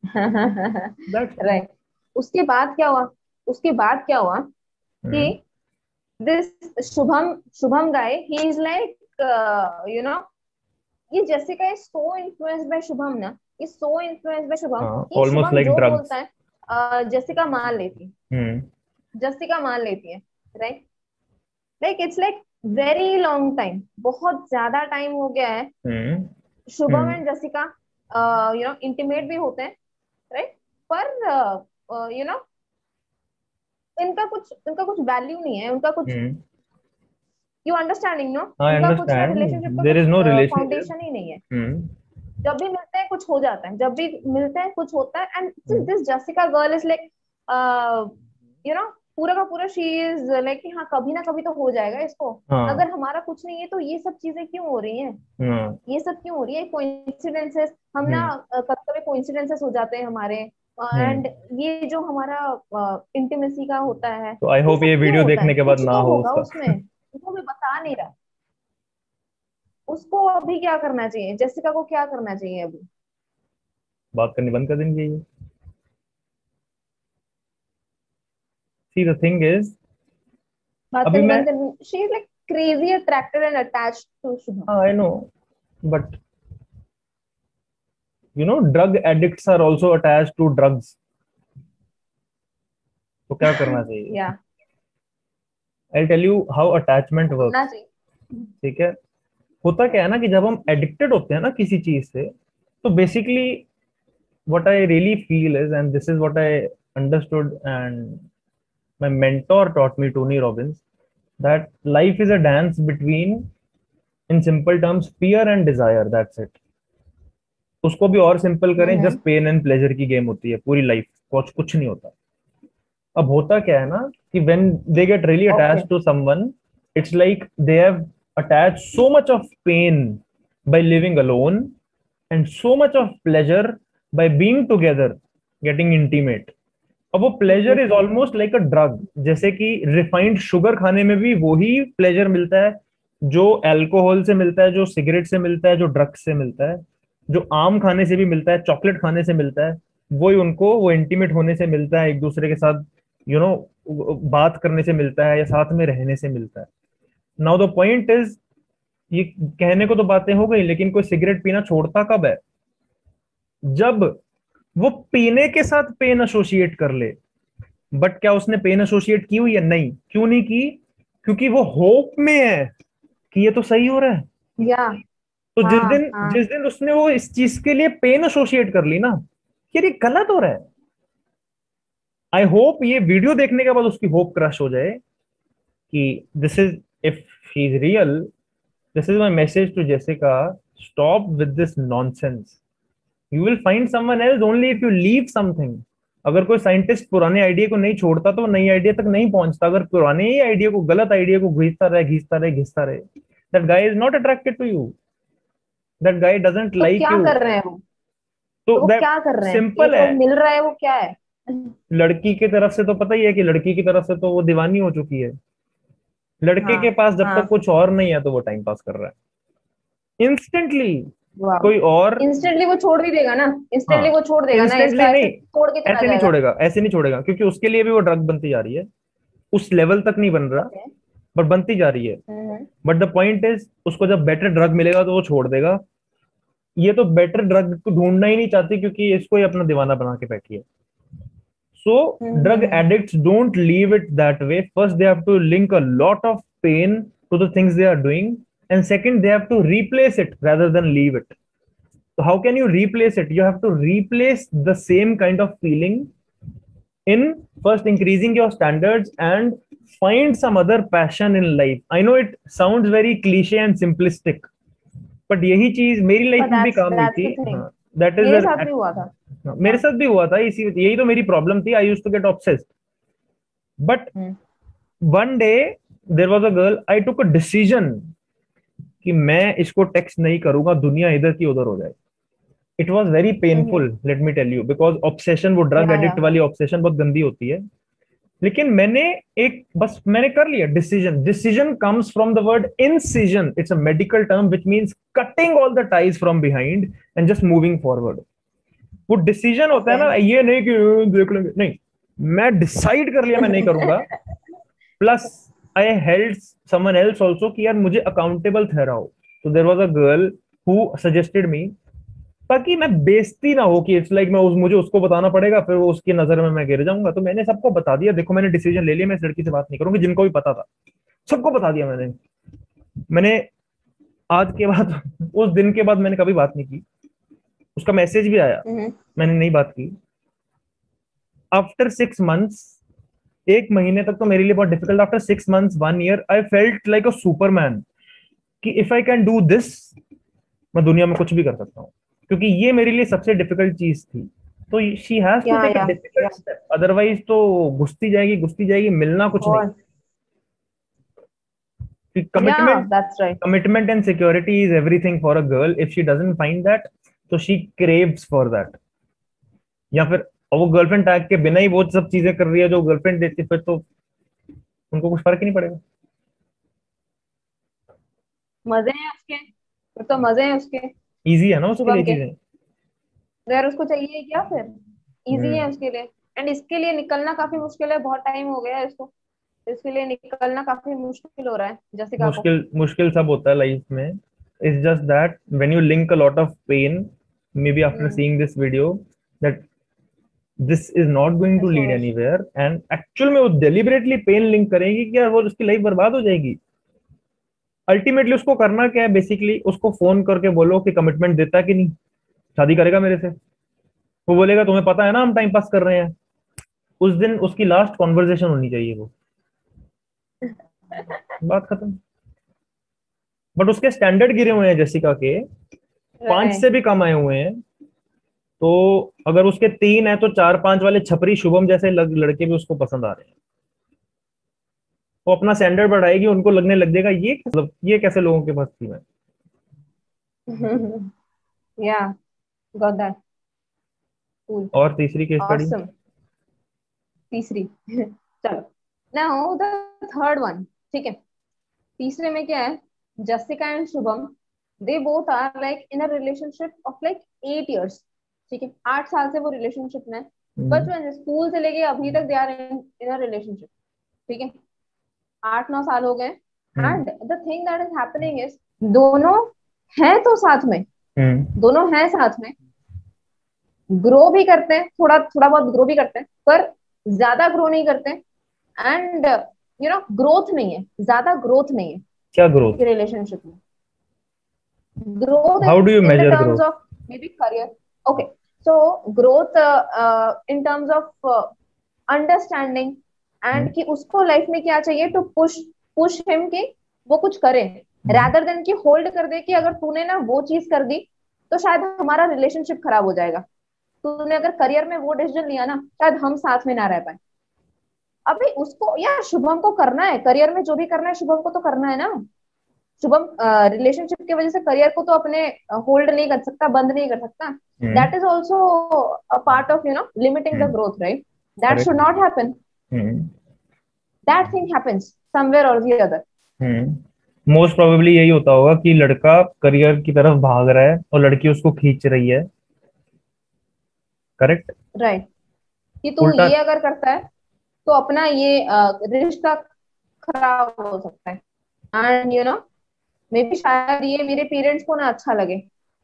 That's all. राइट। उसके बाद क्या हुआ, उसके बाद क्या हुआ कि hmm this Shubham, Shubham guy, he is like you know ये Jessica is so influenced by Shubham ना, is so influenced by Shubham हाँ, कि ऑलमोस्ट शुभम लाइक जो ड्रग्स। बोलता है जेसिका मान लेती है, हम्म जेसिका मान लेती है, right, like it's like very long time, बहुत ज्यादा टाइम हो गया है, हम्म शुभम हम्म एंड जसिका इंटीमेट भी होते हैं, राइट, पर इनका कुछ वैल्यू नहीं है, उनका कुछ, हम्म, यू अंडरस्टैंडिंग नो, आई उनका कुछ ना रिलेशनशिप अंडरस्टैंड, का देयर कुछ इज नो रिलेशनशिप। फाउंडेशन ही नहीं है। हम्म। जब भी मिलते हैं कुछ हो जाता है, जब भी मिलते हैं कुछ होता है। And this Jessica girl is like, you no, पूरा का पूरा शी इज लाइक कि हाँ कभी ना कभी तो हो जाएगा इसको। हाँ अगर हमारा कुछ नहीं है तो ये सब चीजें क्यों हो रही हैं? हाँ। ये सब क्यों हो रही है? कोइंसिडेंसेस, हम ना हम्म कभी कभी कोइंसिडेंसेस हो जाते हैं हमारे। हम्म। एंड ये जो हमारा इंटीमेसी का होता है, तो आई ये होप सब ये क्यों वीडियो होता है? देखने के बाद कुछ ना तो हो होगा उसका। उसमें, वो भी बता नहीं रहा। उसको अभी क्या करना चाहिए? जेसिका को क्या करना चाहिए अभी? बात करनी बंद कर देनी चाहिए। सी द थिंग इज, बात अभी करनी मैं, बंद कर, she is like crazy attracted and attached to Shubham. हाँ I know, but you know drug addicts are also attached to drugs. तो क्या करना चाहिए? या I tell you how attachment होना वर्क्स। चाहिए। ठीक है। होता क्या है ना कि जब हम एडिक्टेड होते हैं ना किसी चीज से, तो basically what I really feel is, and this is what I understood and my mentor taught me, Tony Robbins, that life is a dance between, in simple terms, fear and desire. That's it. उसको भी और simple करें, just hmm. Pain and pleasure की game होती है पूरी life, कुछ कुछ नहीं होता। अब होता क्या है ना कि when they get really okay. attached to someone, it's like they have attached so much of pain by living alone and so much of pleasure by being together, getting intimate. अब वो pleasure is almost like a drug. जैसे कि refined sugar खाने में भी वही pleasure मिलता है जो अल्कोहल से मिलता है, जो सिगरेट से मिलता है, जो ड्रग्स से मिलता है, जो आम खाने से भी मिलता है, चॉकलेट खाने से मिलता है। वही उनको वो इंटीमेट होने से मिलता है, एक दूसरे के साथ यू नो बात करने से मिलता है, या साथ में रहने से मिलता है। नाउ द पॉइंट इज, ये कहने को तो बातें हो गई, लेकिन कोई सिगरेट पीना छोड़ता कब है? जब वो पीने के साथ पेन एसोसिएट कर ले। बट क्या उसने पेन एसोसिएट की हुई है? नहीं। क्यों नहीं की? क्योंकि वो होप में है कि ये तो सही हो रहा है। या तो जिस हाँ दिन हाँ। जिस दिन उसने वो इस चीज के लिए पेन एसोसिएट कर ली ना, यार ये गलत हो रहा है। आई होप ये वीडियो देखने के बाद उसकी होप क्रश हो जाए कि this is, if he is real, this is my message to Jessica, stop with this nonsense. You will find someone else only if you leave something. अगर कोई साइंटिस्ट पुराने आइडिया को नहीं छोड़ता तो वो नई आइडिया तक नहीं पहुंचता। अगर पुराने ही आइडिया को, गलत आइडिया को घिसता रहे, घिसता रहे, घिसता रहे, that guy is not attracted to you, that guy doesn't तो लाइक क्या यू। कर रहे हैं वो? तो तो वो दैट क्या कर रहे हैं? ये सिंपल जो है। मिल रहा है वो क्या है? लड़की की तरफ से तो पता ही है कि लड़की की तरफ से तो वो दीवानी हो चुकी है। लड़के हाँ के पास जब तक हाँ। कुछ और नहीं है तो वो टाइम पास कर रहा है इंस्टेंटली। वाह। कोई और, इंस्टेंटली वो छोड़ भी देगा ना? इंस्टेंटली हाँ, वो छोड़ देगा ना? इंस्टेंटली इसका ऐसे नहीं, छोड़ के चला ऐसे नहीं जाएगा? छोड़ेगा, ऐसे नहीं छोड़ेगा, क्योंकि उसके लिए भी वो ड्रग बनती जा रही है। उस लेवल तक नहीं बन रहा, ओके। बट बनती जा रही है। हम्म। बट द पॉइंट इज, उसको जब बेटर ड्रग मिलेगा तो वो छोड़ देगा। ये तो बेटर ड्रग को ढूंढना ही नहीं चाहती, क्योंकि इसको ही अपना दीवाना बना के बैठी है। So drug hmm. Addicts don't leave it that way. First they have to link a lot of pain to the things they are doing, and second they have to replace it rather than leave it. So how can you replace it? You have to replace the same kind of feeling in first increasing your standards and find some other passion in life. I know it sounds very cliche and simplistic, but यही चीज मेरी life But में भी काम हुई that's थी। the thing. हाँ, that is, मेरे साथ भी हुआ था। मेरे हाँ। साथ भी हुआ था। इसी, यही तो मेरी प्रॉब्लम थी। I used to get obsessed, but hmm. One day there was a girl, I took a decision कि मैं इसको टेक्स्ट नहीं करूंगा, दुनिया इधर की उधर हो जाए। It was very hmm. Painful, let me tell you, because obsession, वो ड्रग या एडिक्ट वाली ऑब्सेशन बहुत गंदी होती है। लेकिन मैंने एक, बस मैंने कर लिया decision. Decision comes from the word incision. It's a medical term which means cutting all the ties from behind and just moving forward. वो डिसीजन होता है ओके। ना, ये नहीं कि देख लेंगे, नहीं, मैं डिसाइड कर लिया मैं नहीं करूंगा। Plus I held someone else also कि यार मुझे अकाउंटेबल ठहराओ। तो there was a girl who suggested me, ताकि मैं बेइज्जती ना हो कि इट्स लाइक मैं मुझे उसको बताना पड़ेगा, फिर वो उसकी नजर में मैं गिर जाऊंगा। तो मैंने सबको बता दिया, देखो मैंने डिसीजन ले लिया, मैं इस लड़की से बात नहीं करूंगी। जिनको भी पता था सबको बता दिया मैंने आज के बाद उस दिन के बाद मैंने कभी बात नहीं की। उसका मैसेज भी आया, हम्म। मैंने नहीं बात की। आफ्टर 6 months एक महीने तक तो मेरे लिए बहुत difficult, after 6 months 1 year I felt like a superman कि if I can do this, मैं दुनिया में कुछ भी कर सकता हूँ, क्योंकि ये मेरे लिए सबसे डिफिकल्ट चीज थी। तो शी हैज टू या टेक अ या या डिफिकल्ट स्टेप, अदरवाइज तो घुसती जाएगी, मिलना कुछ नहीं। और या commitment, that's right. commitment and security is everything for a girl. If she doesn't find that, तो she craves for that. या फिर और वो गर्लफ्रेंड टैग के बिना ही वो सब चीजें कर रही है जो गर्लफ्रेंड देती है, फिर तो उनको कुछ फर्क ही नहीं पड़ेगा। मजे हैं उसके, फिर तो मजे हैं उसके इजी है ना उसके लिए शुभम के। चीजें। तो यार उसको चाहिए क्या फिर, इजी है हम्म। उसके लिए। एंड इसके लिए निकलना काफी मुश्किल है, बहुत टाइम हो गया है इसको, इसके लिए निकलना काफी मुश्किल हो रहा है जसिका को। मुश्किल मुश्किल सब होता है लाइफ में। It's just that when you link a lot of pain, maybe after hmm. Seeing this video, that this is not going to so lead anywhere, and actual में वो डेलिबरेटली पेन लिंक करेगी कि यार वो उसकी life बर्बाद हो जाएगी। अल्टीमेटली उसको करना क्या है, बेसिकली उसको फोन करके बोलो कि कमिटमेंट देता है कि नहीं, शादी करेगा मेरे से। वो बोलेगा तुम्हें पता है ना हम टाइम पास कर रहे हैं, उस दिन उसकी लास्ट कॉन्वर्जेशन होनी चाहिए वो, बात खत्म। बट उसके स्टैंडर्ड गिरे हुए हैं जैसिका के, 5 राइट। से भी कम आए हुए हैं। तो अगर उसके 3 है तो 4-5 वाले छपरी शुभम जैसे लड़के भी उसको पसंद आ रहे हैं। वो अपना स्टैंडर्ड बढ़ाएगी, उनको लगने लग जाएगा ये मतलब ये कैसे लोगों के पास थी मैं। या गॉट दैट। कूल। और तीसरी केस स्टडी। ऑसम। तीसरी चलो, नाउ द थर्ड वन। ठीक है, तीसरे में क्या है, Jessica and Shubham, they both are like in a relationship of like 8 years। ठीक है, 8 साल से वो रिलेशनशिप में है। हम्म। बचपन से स्कूल से लेके अभी तक they are in a relationship. ठीक है, 8-9 साल हो गए। Hmm. And the thing that is happening is, दोनों हैं तो साथ में, हम्म। दोनों हैं साथ में, ग्रो भी करते हैं, थोड़ा थोड़ा बहुत ग्रो भी करते हैं, पर ज्यादा ग्रो नहीं करते हैं। एंड ग्रोथ नहीं है, ज्यादा ग्रोथ नहीं है क्या ग्रोथ? उनके रिलेशनशिप में। growth how do you in the major terms growth? of maybe career. Okay, so growth in terms of understanding, hmm. and कि उसको लाइफ में क्या चाहिए टू पुश हिम कि वो कुछ करे, हम्म। rather than कि होल्ड कर दे कि अगर तूने ना वो चीज कर दी तो शायद हमारा रिलेशनशिप खराब हो जाएगा। तूने अगर करियर में वो डिसीजन लिया ना, शायद हम साथ में ना रह पाए। अभी उसको या शुभम को करना है, करियर में जो भी करना है शुभम को तो करना है ना। शुभम रिलेशनशिप की वजह से करियर को तो अपने होल्ड नहीं कर सकता, बंद नहीं कर सकता। Hmm. That is also a part of limiting the hmm. Growth, right? That correct. Should not happen. Hmm. That thing happens somewhere और द अदर। मोस्ट प्रोबेबली यही होता होगा कि लड़का करियर की तरफ भाग रहा है और लड़की उसको खींच रही है। करेक्ट। राइट, कि तू उल्टा। ये अगर करता है तो अपना ये रिश्ता खराब हो सकता है। एंड मे बी शायद ये मेरे पेरेंट्स को ना अच्छा लगे,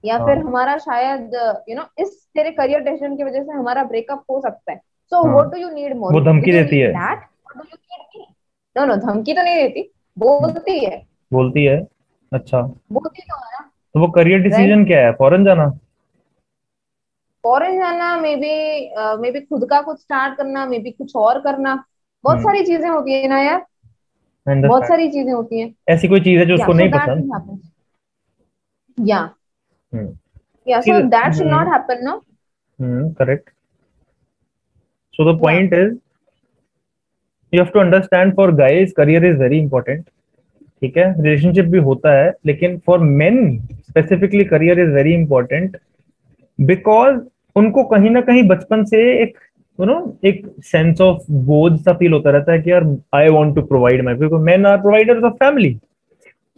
या फिर हाँ। हमारा शायद इस तेरे करियर डिसीजन की वजह से हमारा ब्रेकअप हो सकता है। सो हाँ, what do you need more, वो डू धमकी यू देती नीड है। दैट और do you need me? No no, धमकी तो नहीं देती, बोलती है। बोलती है। अच्छा, बोलती तो है ना, तो वो करियर राइट? डिसीजन क्या है, फॉरेन जाना? फॉरेन जाना, मे बी खुद का कुछ स्टार्ट करना, मे बी कुछ और करना। बहुत हम्म। सारी चीजें होती है ना यार, बहुत अंडरस्टैंड। सारी चीजें होती हैं। ऐसी कोई चीज है जो या उसको सो नहीं दैट पसंद? Thing happens. Yeah hmm. Yeah so See, that should not happen, no. correct. So the या point is, you have to understand for guys, career is very important. ठीक है, रिलेशनशिप भी होता है, लेकिन for main specifically career is very important, because उनको कहीं ना कहीं बचपन से एक एक सेंस ऑफ बोझ सा फील होता रहता है कि यार I want to provide my, because men are providers of family.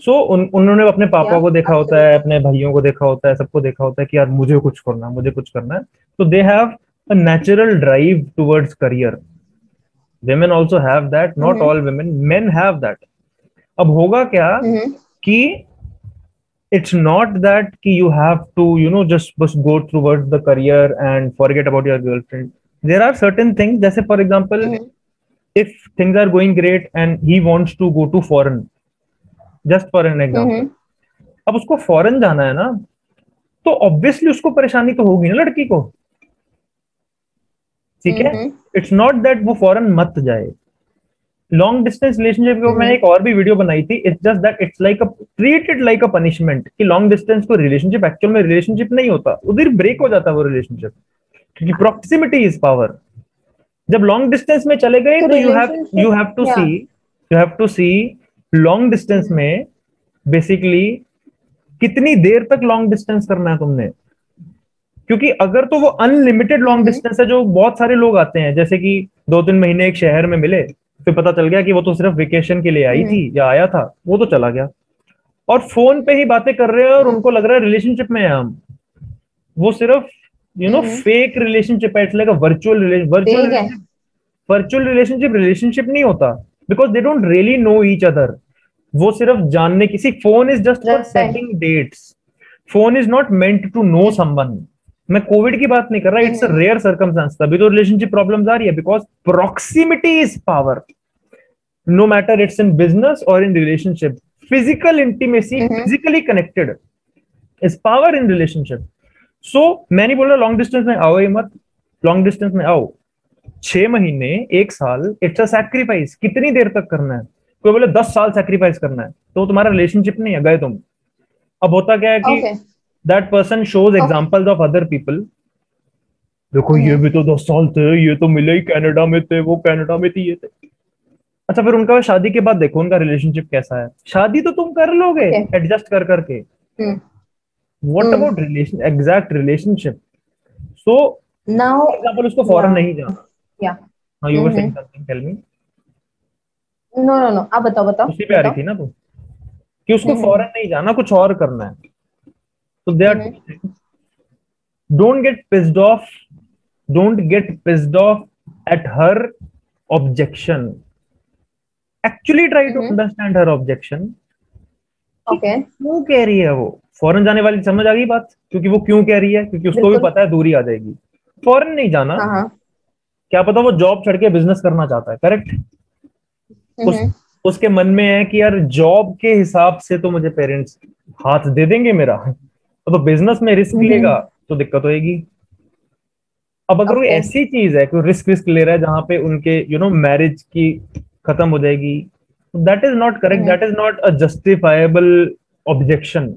So उन्होंने अपने या पापा को देखा होता है, एब्सोल्युटली। अपने भाइयों को देखा होता है, सबको देखा होता है कि यार मुझे कुछ करना है, मुझे कुछ करना है। तो they have a natural drive towards career. women also have that, not hmm. all women, men have that। अब होगा क्या हम्म। कि it's not that कि you have to just go towards the career and forget about your girlfriend। there are certain things, जैसे for example, hmm. if things are going great and he wants to go to foreign, just for an example, हम्म। अब उसको foreign जाना है ना, तो obviously उसको परेशानी तो होगी ना लड़की को। ठीक है, हम्म। इट्स नॉट दैट वो फॉरेन मत जाए, लॉन्ग डिस्टेंस रिलेशनशिप के ऊपर मैंने एक और भी वीडियो बनाई थी. It's just that it's like a treated like a punishment कि लॉन्ग डिस्टेंस को रिलेशनशिप एक्चुअल में रिलेशनशिप नहीं होता, उधर ब्रेक हो जाता है वो रिलेशनशिप, क्योंकि प्रॉक्सिमिटी इज पावर. जब लॉन्ग डिस्टेंस में चले गए तो तो रिलेशनशिप, या you have to see long distance में बेसिकली कितनी देर तक लॉन्ग डिस्टेंस करना है तुमने. क्योंकि अगर तो वो अनलिमिटेड लॉन्ग डिस्टेंस है, जो बहुत सारे लोग आते हैं जैसे कि 2-3 महीने एक शहर में मिले, फिर पता चल गया कि वो तो सिर्फ वेकेशन के लिए आई थी या आया था, वो तो चला गया, और फोन पे ही बातें कर रहे हैं और उनको लग रहा है रिलेशनशिप में है हम. वो सिर्फ फेक रिलेशनशिप है. It's like a virtual relationship relationship नहीं होता, because they don't really know each other. वो सिर्फ जानने, किसी phone is just for setting dates. Phone is not meant to know someone. मैं कोविड की बात नहीं कर रहा, इट्स अ रेयर सर्कमस्टांस. तभी तो रिलेशनशिप प्रॉब्लम्स आ रही है, because proximity is power. No matter it's in business और in relationship, physical intimacy, physically connected is power in relationship. So मैं नहीं बोल रहा लॉन्ग डिस्टेंस में आओ ही मत, लॉन्ग डिस्टेंस में आओ. 6 महीने, 1 साल, इट्स अ सैक्रिफाइस. कितनी देर तक करना है? कोई बोले 10 साल सैक्रिफाइस करना है, तो तुम्हारा रिलेशनशिप नहीं है, गए तुम. अब होता क्या है कि that person shows examples of other people. देखो ये भी तो 10 साल थे, ये तो मिले ही कनाडा में थे, वो कनाडा में थी, ये थे. अच्छा, फिर उनका शादी के बाद देखो उनका रिलेशनशिप कैसा है. शादी तो तुम कर लोगे एडजस्ट कर करके. What about relation, exact relationship? So now example, उसको फॉरेन नहीं जाना. या हाँ, you were saying something, tell me. No no no, आप बताओ बताओ उसी पे आ रही थी ना तू, कि उसको फॉरेन नहीं जाना, कुछ और करना है. तो they are, don't get pissed off, don't get pissed off at her objection. Actually try to understand her objection. Okay, क्यों कह रही है वो फॉरेन जाने वाली? समझ आ गई बात, क्योंकि वो क्यों कह रही है, क्योंकि उसको भी पता है दूरी आ जाएगी. फॉरेन नहीं जाना, क्या पता वो जॉब छड़ के बिजनेस करना चाहता है, करेक्ट. उसके मन में है कि यार जॉब के हिसाब से तो मुझे पेरेंट्स हाथ दे देंगे मेरा, तो बिजनेस में रिस्क लेगा तो दिक्कत होगी. अब अगर कोई ऐसी चीज है, कोई रिस्क रिस्क ले रहा है जहां पे उनके मैरिज की खत्म हो जाएगी, that is not correct, that is not a justifiable objection,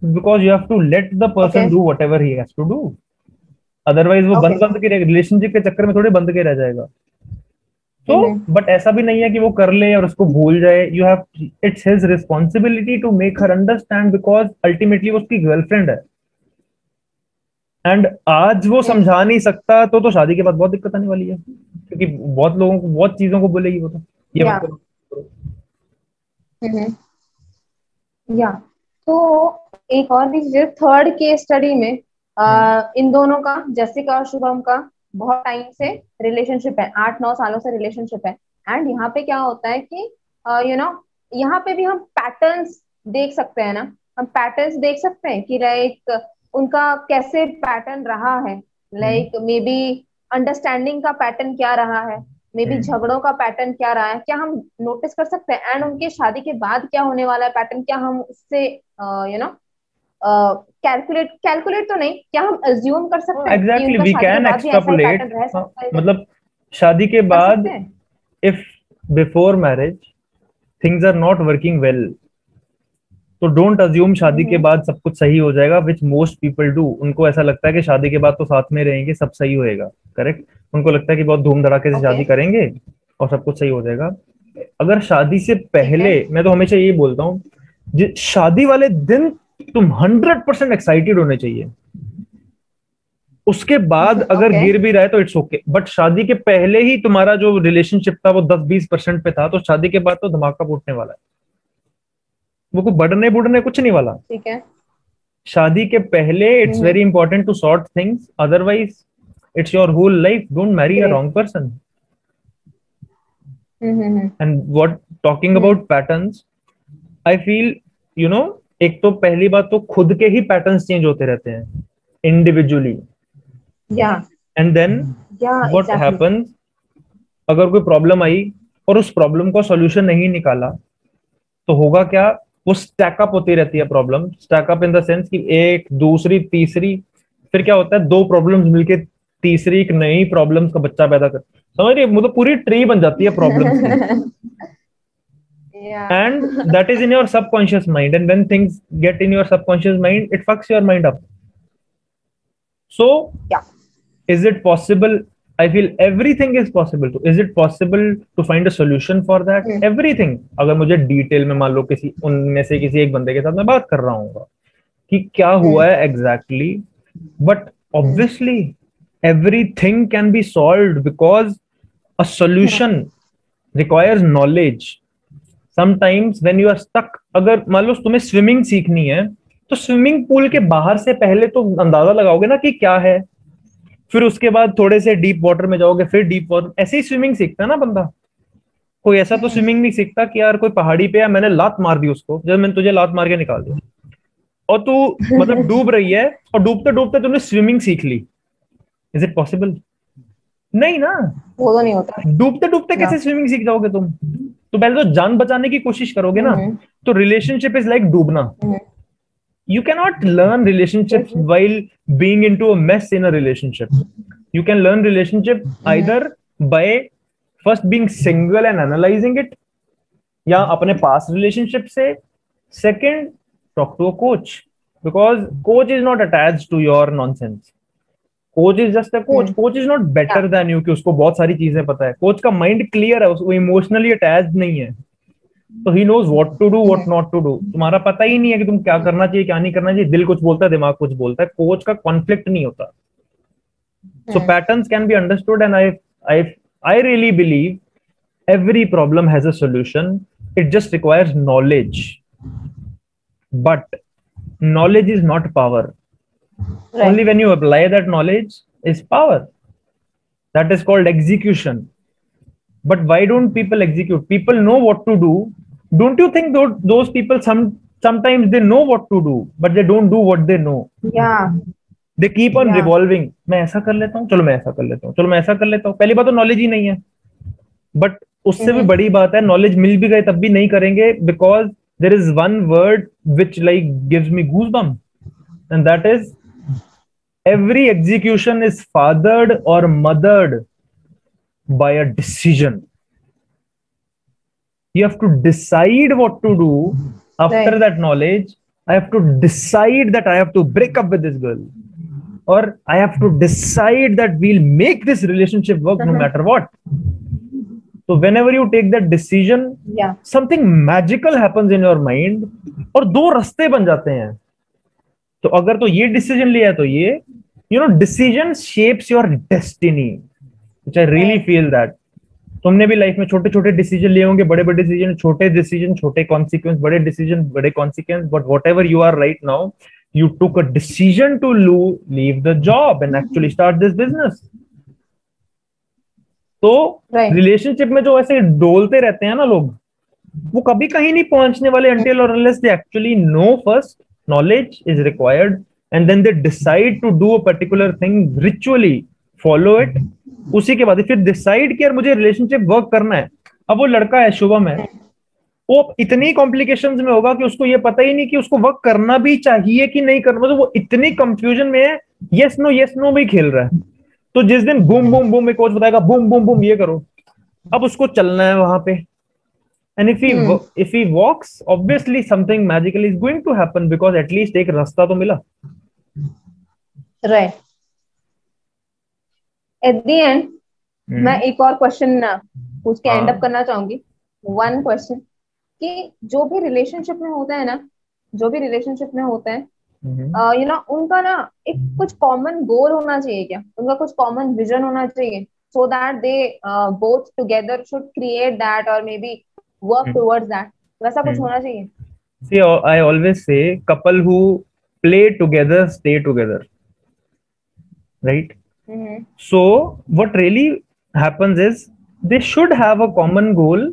because you have to let the person do whatever he has to do. Otherwise वो बंद बंद के रिलेशनशिप के चक्कर में थोड़े बंद के रह जाएगा. तो बट ऐसा भी नहीं है कि वो कर ले और उसको भूल जाए. You have, it's his responsibility to make her understand, because ultimately वो उसकी गर्लफ्रेंड है. एंड आज वो समझा नहीं सकता तो शादी के बाद बहुत दिक्कत आने वाली है, क्योंकि बहुत लोगों को, बहुत चीजों को बोलेगी वो. तो ये मत करो. या तो एक और भी चीज, थर्ड केस स्टडी में इन दोनों का, जैसिका और शुभम का बहुत टाइम से रिलेशनशिप है, 8-9 सालों से रिलेशनशिप है. एंड यहाँ पे क्या होता है कि यहाँ पे भी हम पैटर्न्स देख सकते हैं ना, हम पैटर्न्स देख सकते हैं कि लाइक उनका कैसे पैटर्न रहा है. लाइक मे बी अंडरस्टैंडिंग का पैटर्न क्या रहा है, मे बी झगड़ों का पैटर्न क्या रहा है, क्या हम नोटिस कर सकते हैं. एंड उनके शादी के बाद क्या होने वाला है पैटर्न, क्या हम उससे कैलकुलेट तो नहीं, क्या हम अज्यूम कर सकते हैं कि उनका वी शादी के कैन बाद भी ऐसा ही एक्सट्रापोलेट. पैटर्न रह सकता है? मतलब शादी के बाद, if before marriage things are not working well, तो डोंट अज्यूम शादी के बाद सब कुछ सही हो जाएगा, विच मोस्ट पीपल डू. उनको ऐसा लगता है कि शादी के बाद तो साथ में रहेंगे, सब सही होएगा, करेक्ट. उनको लगता है कि बहुत धूम धड़ाके से शादी करेंगे और सब कुछ सही हो जाएगा. अगर शादी से पहले, मैं तो हमेशा यही बोलता हूँ, शादी वाले दिन तुम 100% एक्साइटेड होने चाहिए. उसके बाद अगर गिर भी रहा है तो इट्स ओके, बट शादी के पहले ही तुम्हारा जो रिलेशनशिप था वो 10-20% पे था, तो शादी के बाद तो धमाका फूटने वाला है. वो को बढ़ने बुढ़ने कुछ नहीं वाला. ठीक है, शादी के पहले it's very important to sort things, otherwise it's your whole life. Don't marry a wrong person. And what talking about patterns, I feel एक तो पहली बात तो खुद के ही पैटर्न्स चेंज होते रहते हैं individually. And then what happens, अगर कोई प्रॉब्लम आई और उस प्रॉब्लम का सॉल्यूशन नहीं निकाला तो होगा क्या, वो स्टैकअप होती रहती है problem. Stack up in the sense कि एक, दूसरी, तीसरी, फिर क्या होता है, 2 प्रॉब्लम्स मिलके तीसरी एक नई प्रॉब्लम्स का बच्चा पैदा कर. समझ रही है, मतलब पूरी ट्री बन जाती है प्रॉब्लम्स की. And that is in your subconscious mind, and when things get in your subconscious mind, it fucks your mind up. So Yeah. is it possible? I feel everything is possible. So is it possible to find a solution for that? Everything. अगर मुझे detail में मान लो किसी उनमें से किसी एक बंदे के साथ मैं बात कर रहा हूँ कि क्या हुआ है exactly, but obviously everything can be solved because a solution requires knowledge. Sometimes when you are stuck, अगर मान लो तुम्हें स्विमिंग सीखनी है तो स्विमिंग पूल के बाहर से पहले तो अंदाजा लगाओगे ना कि क्या है, फिर उसके बाद थोड़े से डीप वाटर में जाओगे, फिर डीप वाटर. ऐसे ही स्विमिंग सीखता है ना बंदा. कोई ऐसा तो स्विमिंग नहीं सीखता कि यार कोई पहाड़ी पे है, मैंने लात मार दी उसको, जब मैंने तुझे लात मार के निकाल दिया और तू मतलब डूब रही है और डूबते डूबते तुमने स्विमिंग सीख ली. Is it possible? नहीं ना, वो तो नहीं होता. डूबते डूबते कैसे स्विमिंग सीख जाओगे तुम? तो पहले तो जान बचाने की कोशिश करोगे ना. तो रिलेशनशिप इज लाइक डूबना. You cannot learn relationships while being into a mess in a relationship. You can learn relationship either by first being single and analyzing it, या अपने past relationship से. Second, talk to a coach, because coach is not attached to your nonsense. Coach is just a coach. Coach is not better than you कि उसको बहुत सारी चीजें पता है. Coach का mind clear है, उसको emotionally attached नहीं है. तो he knows what to do what not to do. तुम्हारा पता ही नहीं है कि तुम क्या करना चाहिए क्या नहीं करना चाहिए. दिल कुछ बोलता है, दिमाग कुछ बोलता है. कोच का कॉन्फ्लिक्ट नहीं होता. So patterns can be understood and I really believe every problem has a solution. It just requires knowledge, but knowledge is not power. Only when you apply that knowledge is power. That is called execution. But why don't people execute? People know what to do. Don't you think those people sometimes they know what to do, but they don't do what they know? Yeah. They keep on revolving. मैं ऐसा कर लेता हूँ, चलो मैं ऐसा कर लेता हूँ, चलो मैं ऐसा कर लेता हूँ. पहली बात तो नॉलेज ही नहीं है. बट उससे भी बड़ी बात है, नॉलेज मिल भी गई तब भी नहीं करेंगे, because there is one word which like gives me goosebump, and that is every execution is fathered or mothered by a decision. You have to decide what to do. After that knowledge, I have to decide that I have to break up with this girl, or I have to decide that we'll make this relationship work no matter what. So whenever you take that decision, something magical happens in your mind, और दो रास्ते बन जाते हैं. तो अगर तो ये डिसीजन लिया तो ये, you know, decision shapes your destiny, which I really feel that. तुमने भी लाइफ में छोटे छोटे डिसीजन लिए होंगे, बड़े बड़े डिसीजन, छोटे डिसीजन, छोटे कॉन्सिक्वेंस, बड़े डिसीजन, बड़े consequence. But whatever you are right now, you took a decision to leave the job and actually start this business. तो रिलेशनशिप में जो ऐसे डोलते रहते हैं ना लोग, वो कभी कहीं नहीं पहुंचने वाले until or unless they actually know first. Knowledge is required, and then they decide to do a particular thing ritually, follow it. उसी के बाद फिर डिसाइड कि यार मुझे रिलेशनशिप वर्क करना है. अब वो लड़का है, शुभम है, वो इतनी कॉम्प्लिकेशंस में होगा कि उसको ये पता ही नहीं कि उसको वर्क करना भी चाहिए कि नहीं करना. मतलब वो इतनी कंफ्यूजन में है, यस नो भी खेल रहा है. तो जिस दिन बूम बूम बूम में कोच बताएगा बूम बूम बूम ये करो, अब उसको चलना है वहां पे. And if he walks, obviously something magical is going to happen, because at least एक रास्ता तो मिला. Right. At the end, मैं एक और क्वेश्चन पूछ के एंड अप करना चाहूंगी. वन क्वेश्चन कि जो भी रिलेशनशिप में होता है ना, यू नो, उनका ना एक कुछ कॉमन गोल होना चाहिए क्या? उनका कुछ कॉमन विजन होना चाहिए, so that they both together should create that or maybe work towards that. वैसा कुछ होना चाहिए. See, I always say couple who play together stay together, right? So what really happens is they should have a common goal,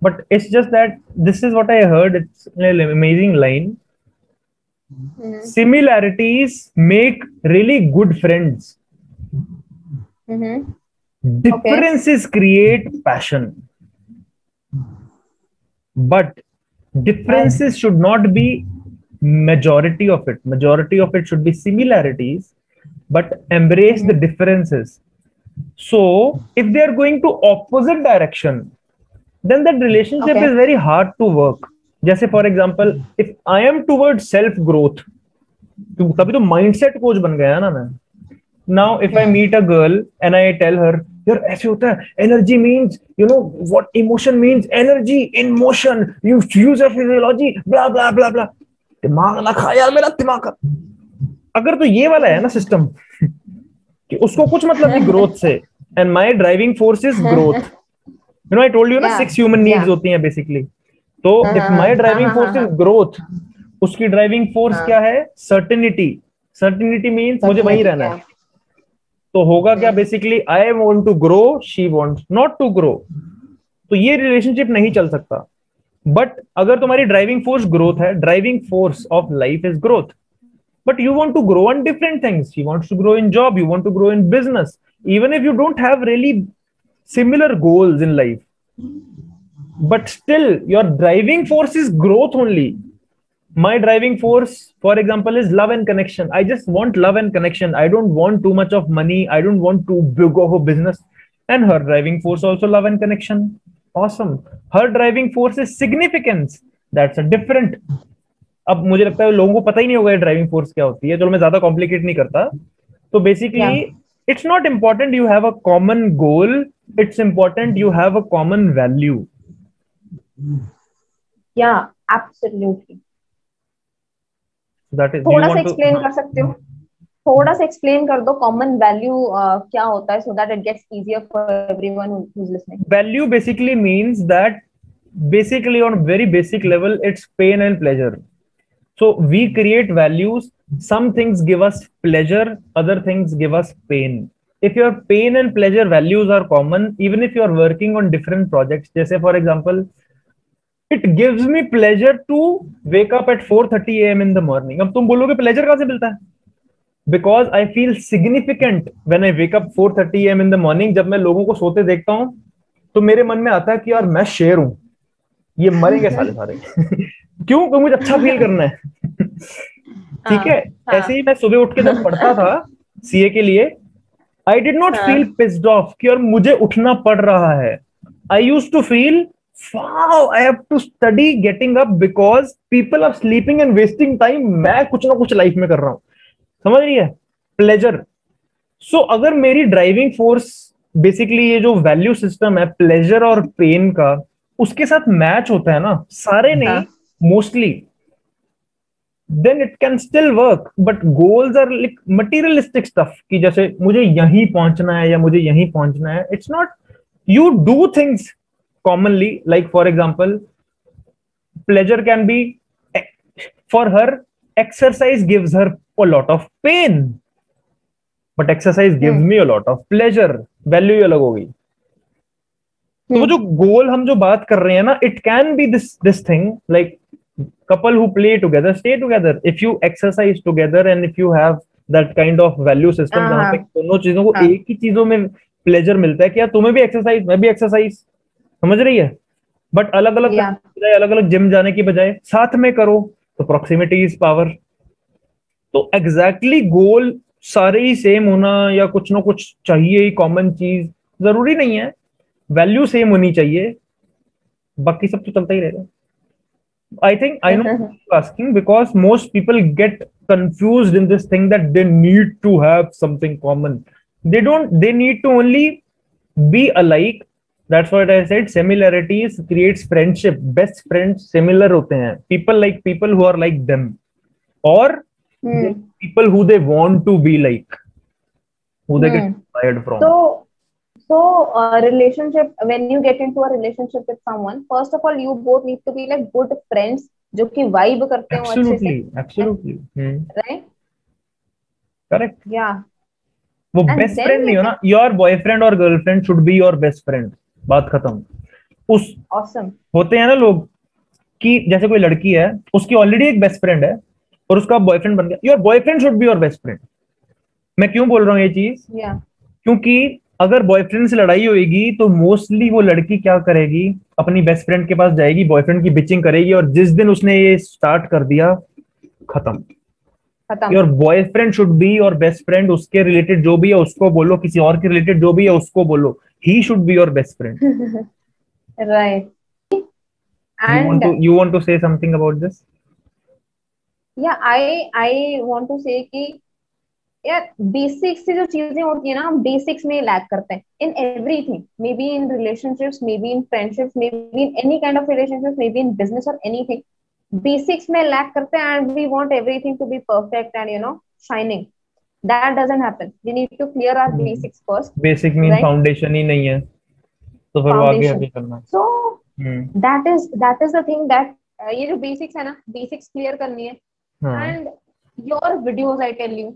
but it's just that this is what I heard. It's an amazing line. Similarities make really good friends. Differences create passion. But differences should not be majority of it. Majority of it should be similarities, but embrace the differences. So if they are going to opposite direction, then that relationship Okay. is very hard to work. जैसे for example, if I am towards self growth, तो तभी तो mindset coach बन गया ना मैं. Now if I meet a girl and I tell her, यार ऐसे होता है, energy means, you know what emotion means, energy in motion, you use your physiology, blah blah blah blah. दिमाग ना खा यार मेरा दिमाग का. अगर तो ये वाला है ना सिस्टम कि उसको कुछ मतलब नहीं ग्रोथ से, and my driving force is growth. You know I told you ना 6 ह्यूमन नीड्स होती हैं बेसिकली. तो if my driving force is growth, उसकी ड्राइविंग फोर्स क्या है? सर्टेनिटी. सर्टेनिटी मींस मुझे वहीं रहना है. तो होगा क्या basically? I want to grow, she wants not to grow. तो ये रिलेशनशिप नहीं चल सकता. बट अगर तुम्हारी ड्राइविंग फोर्स ग्रोथ है, driving force of life is growth, but you want to grow on different things. You want to grow in job, you want to grow in business, even if you don't have really similar goals in life, but still your driving force is growth only. My driving force, for example, is love and connection. I just want love and connection. I don't want too much of money. I don't want too big of a business. And her driving force also love and connection. Awesome. Her driving force is significance. That's a different. अब मुझे लगता है लोगों को पता ही नहीं होगा driving force क्या होती है. चलो मैं ज्यादा कॉम्प्लिकेट नहीं करता. तो basically it's not important you have a common goal, it's important you have a common value. या एब्सोल्युटली. That is. थोड़ा सा एक्सप्लेन कर सकते हो? थोड़ा सा एक्सप्लेन कर दो कॉमन वैल्यू क्या होता है, so that it gets easier for everyone who is listening. Value basically means that basically on very basic level it's pain and pleasure. So we create values. Some things give us pleasure, other things give us pain. If your pain and pleasure values are common, even if you are working on different projects, जैसे for example, it gives me pleasure to wake up at 4:30 a.m. in the morning. अब तुम बोलोगे pleasure कहाँ से मिलता है? Because I feel significant when I wake up 4:30 a.m. in the morning. जब मैं लोगों को सोते देखता हूँ तो मेरे मन में आता है कि यार मैं शेर हूँ, ये मरेंगे सारे सारे. क्यों? क्योंकि मुझे अच्छा फील करना है. ठीक है. ऐसे ही मैं सुबह उठ के जब पढ़ता था सीए के लिए, I did not feel pissed off कि यार मुझे उठना पड़ रहा है. I used to feel wow I have to study getting up because people are sleeping and wasting time. मैं कुछ ना कुछ लाइफ में कर रहा हूं. समझ रही है? प्लेजर. सो अगर मेरी ड्राइविंग फोर्स बेसिकली ये जो वैल्यू सिस्टम है प्लेजर और पेन का, उसके साथ मैच होता है ना, सारे नहीं mostly, then it can still work. But goals are like materialistic stuff कि जैसे मुझे यहीं पहुंचना है या मुझे यहीं पहुंचना है. It's not. You do things commonly, like for example, pleasure can be, for her exercise gives her a lot of pain, but exercise gives me a lot of pleasure. Value अलग होगी. तो वो जो गोल हम जो बात कर रहे हैं ना, it can be this thing like couple who play together stay together. If you exercise together and if you have that kind of value system जहाँ पे दोनों चीजों को एक ही चीजों में प्लेजर मिलता है कि यार तुम्हें भी एक्सरसाइज मैं भी एक्सरसाइज. समझ रही है? बट अलग अलग अलग अलग जिम जाने की बजाय साथ में करो तो प्रॉक्सिमिटी इज पावर. तो एग्जैक्टली गोल सारे ही सेम होना या कुछ ना कुछ चाहिए ही कॉमन चीज जरूरी नहीं है. वैल्यू सेम होनी चाहिए, बाकी सब तो चलता ही रहेगा. I think I know what you're asking because most people get confused in this thing that they need to have something common. They don't. They need to only be alike. That's what I said. Similarities creates friendship. Best friends similar होते हैं. People like people who are like them, or people who they want to be like, who they get inspired from. So relationship, when you get into a relationship with someone, first of all you both need to be like good friends जो कि vibe करते हो अच्छे से. Absolutely. Right? Correct. Yeah. वो best friend नहीं हो ना. योर बॉयफ्रेंड और girlfriend should be your best friend. बात खत्म. उस awesome. होते हैं ना लोग कि जैसे कोई लड़की है उसकी ऑलरेडी एक बेस्ट फ्रेंड है और उसका बॉयफ्रेंड बन गया. Your boyfriend should be your best friend. मैं क्यों बोल रहा हूँ ये चीज? क्योंकि अगर बॉयफ्रेंड से लड़ाई होगी तो मोस्टली वो लड़की क्या करेगी, अपनी बेस्ट फ्रेंड के पास जाएगी, बॉयफ्रेंड की बिचिंग करेगी, और जिस दिन उसने ये स्टार्ट कर दिया खत्म. खत्म। Your boyfriend should be your best friend, उसके रिलेटेड जो भी है उसको बोलो, किसी और के रिलेटेड जो भी है उसको बोलो, he should be your best friend. Right. You want and to you want to say something about this? या आई वांट टू से कि यार बेसिक्स से जो चीजें होती है ना, हम बेसिक्स में लैक करते हैं in everything, maybe in relationships, maybe in friendships, maybe in any kind of relationships, maybe in business और एनीथिंग। बेसिक्स में लैक करते हैं and we want everything to be perfect and shining. That doesn't happen. We need to clear our basics first, basic mean right? Foundation ही नहीं है तो फिर वो आगे फाउंडेशन। आगे करना। So hmm. That is the thing that ये जो बेसिक्स है ना, बेसिक्स क्लियर करनी है। हाँ। And your videos, I tell you,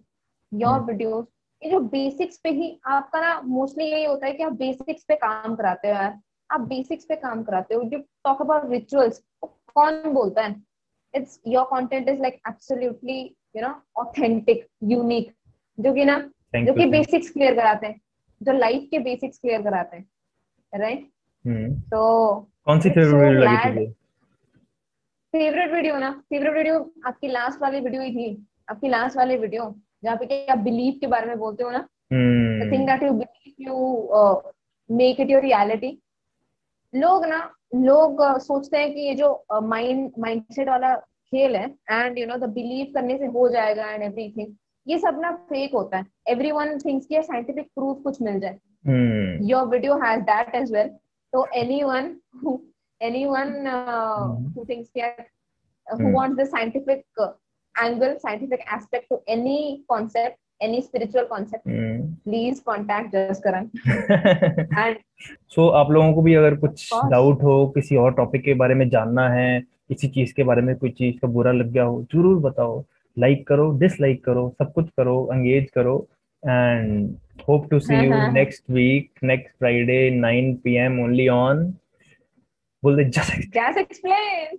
your hmm. Videos, ये जो बेसिक्स पे ही आपका ना मोस्टली यही होता है कि आप बेसिक्स पे काम कराते हो यार। आप बेसिक्स पे काम कराते हो। जो टॉक अबाउट रिचुअल्स, कौन बोलता है? It's your content is like absolutely authentic, unique, जो कि ना, जो थैंक यू कि थैंक। बेसिक्स क्लियर कराते हैं, जो लाइफ के बेसिक्स क्लियर कराते हैं, राइट? हम्म। तो कौन see it's favourite so video लगी ग्लैड। तुझे? फेवरेट वीडियो ना, फेवरेट वीडियो आपकी लास्ट वाली वीडियो ही थी। आपकी लास्ट वाली वीडियो जहाँ पे कि आप बिलीव के बारे में बोलते हो ना, the thing hmm. That you believe, you make it your reality. लोग ना, लोग सोचते हैं कि ये जो माइंडसेट वाला खेल है, एंड द बिलीव करने से हो जाएगा एंड एवरीथिंग, ये सब ना फेक होता है। एवरीवन थिंक्स कि साइंटिफिक प्रूफ कुछ मिल जाए। हम्म। Your video has that as well. So anyone hmm. who thinks that who hmm. wants the scientific angle, scientific aspect to any concept, any spiritual concept, hmm. please contact Jaskaran. And सो आप लोगों को भी अगर of कुछ course, doubt हो, किसी और topic के बारे में जानना है, किसी चीज के बारे में, कोई चीज का बुरा लग गया हो, जरूर बताओ। लाइक करो, डिसलाइक करो, सब कुछ करो, एंगेज करो। And hope to see you next week, next Friday 9 p.m. Only on बोल दे जस्ट just explain.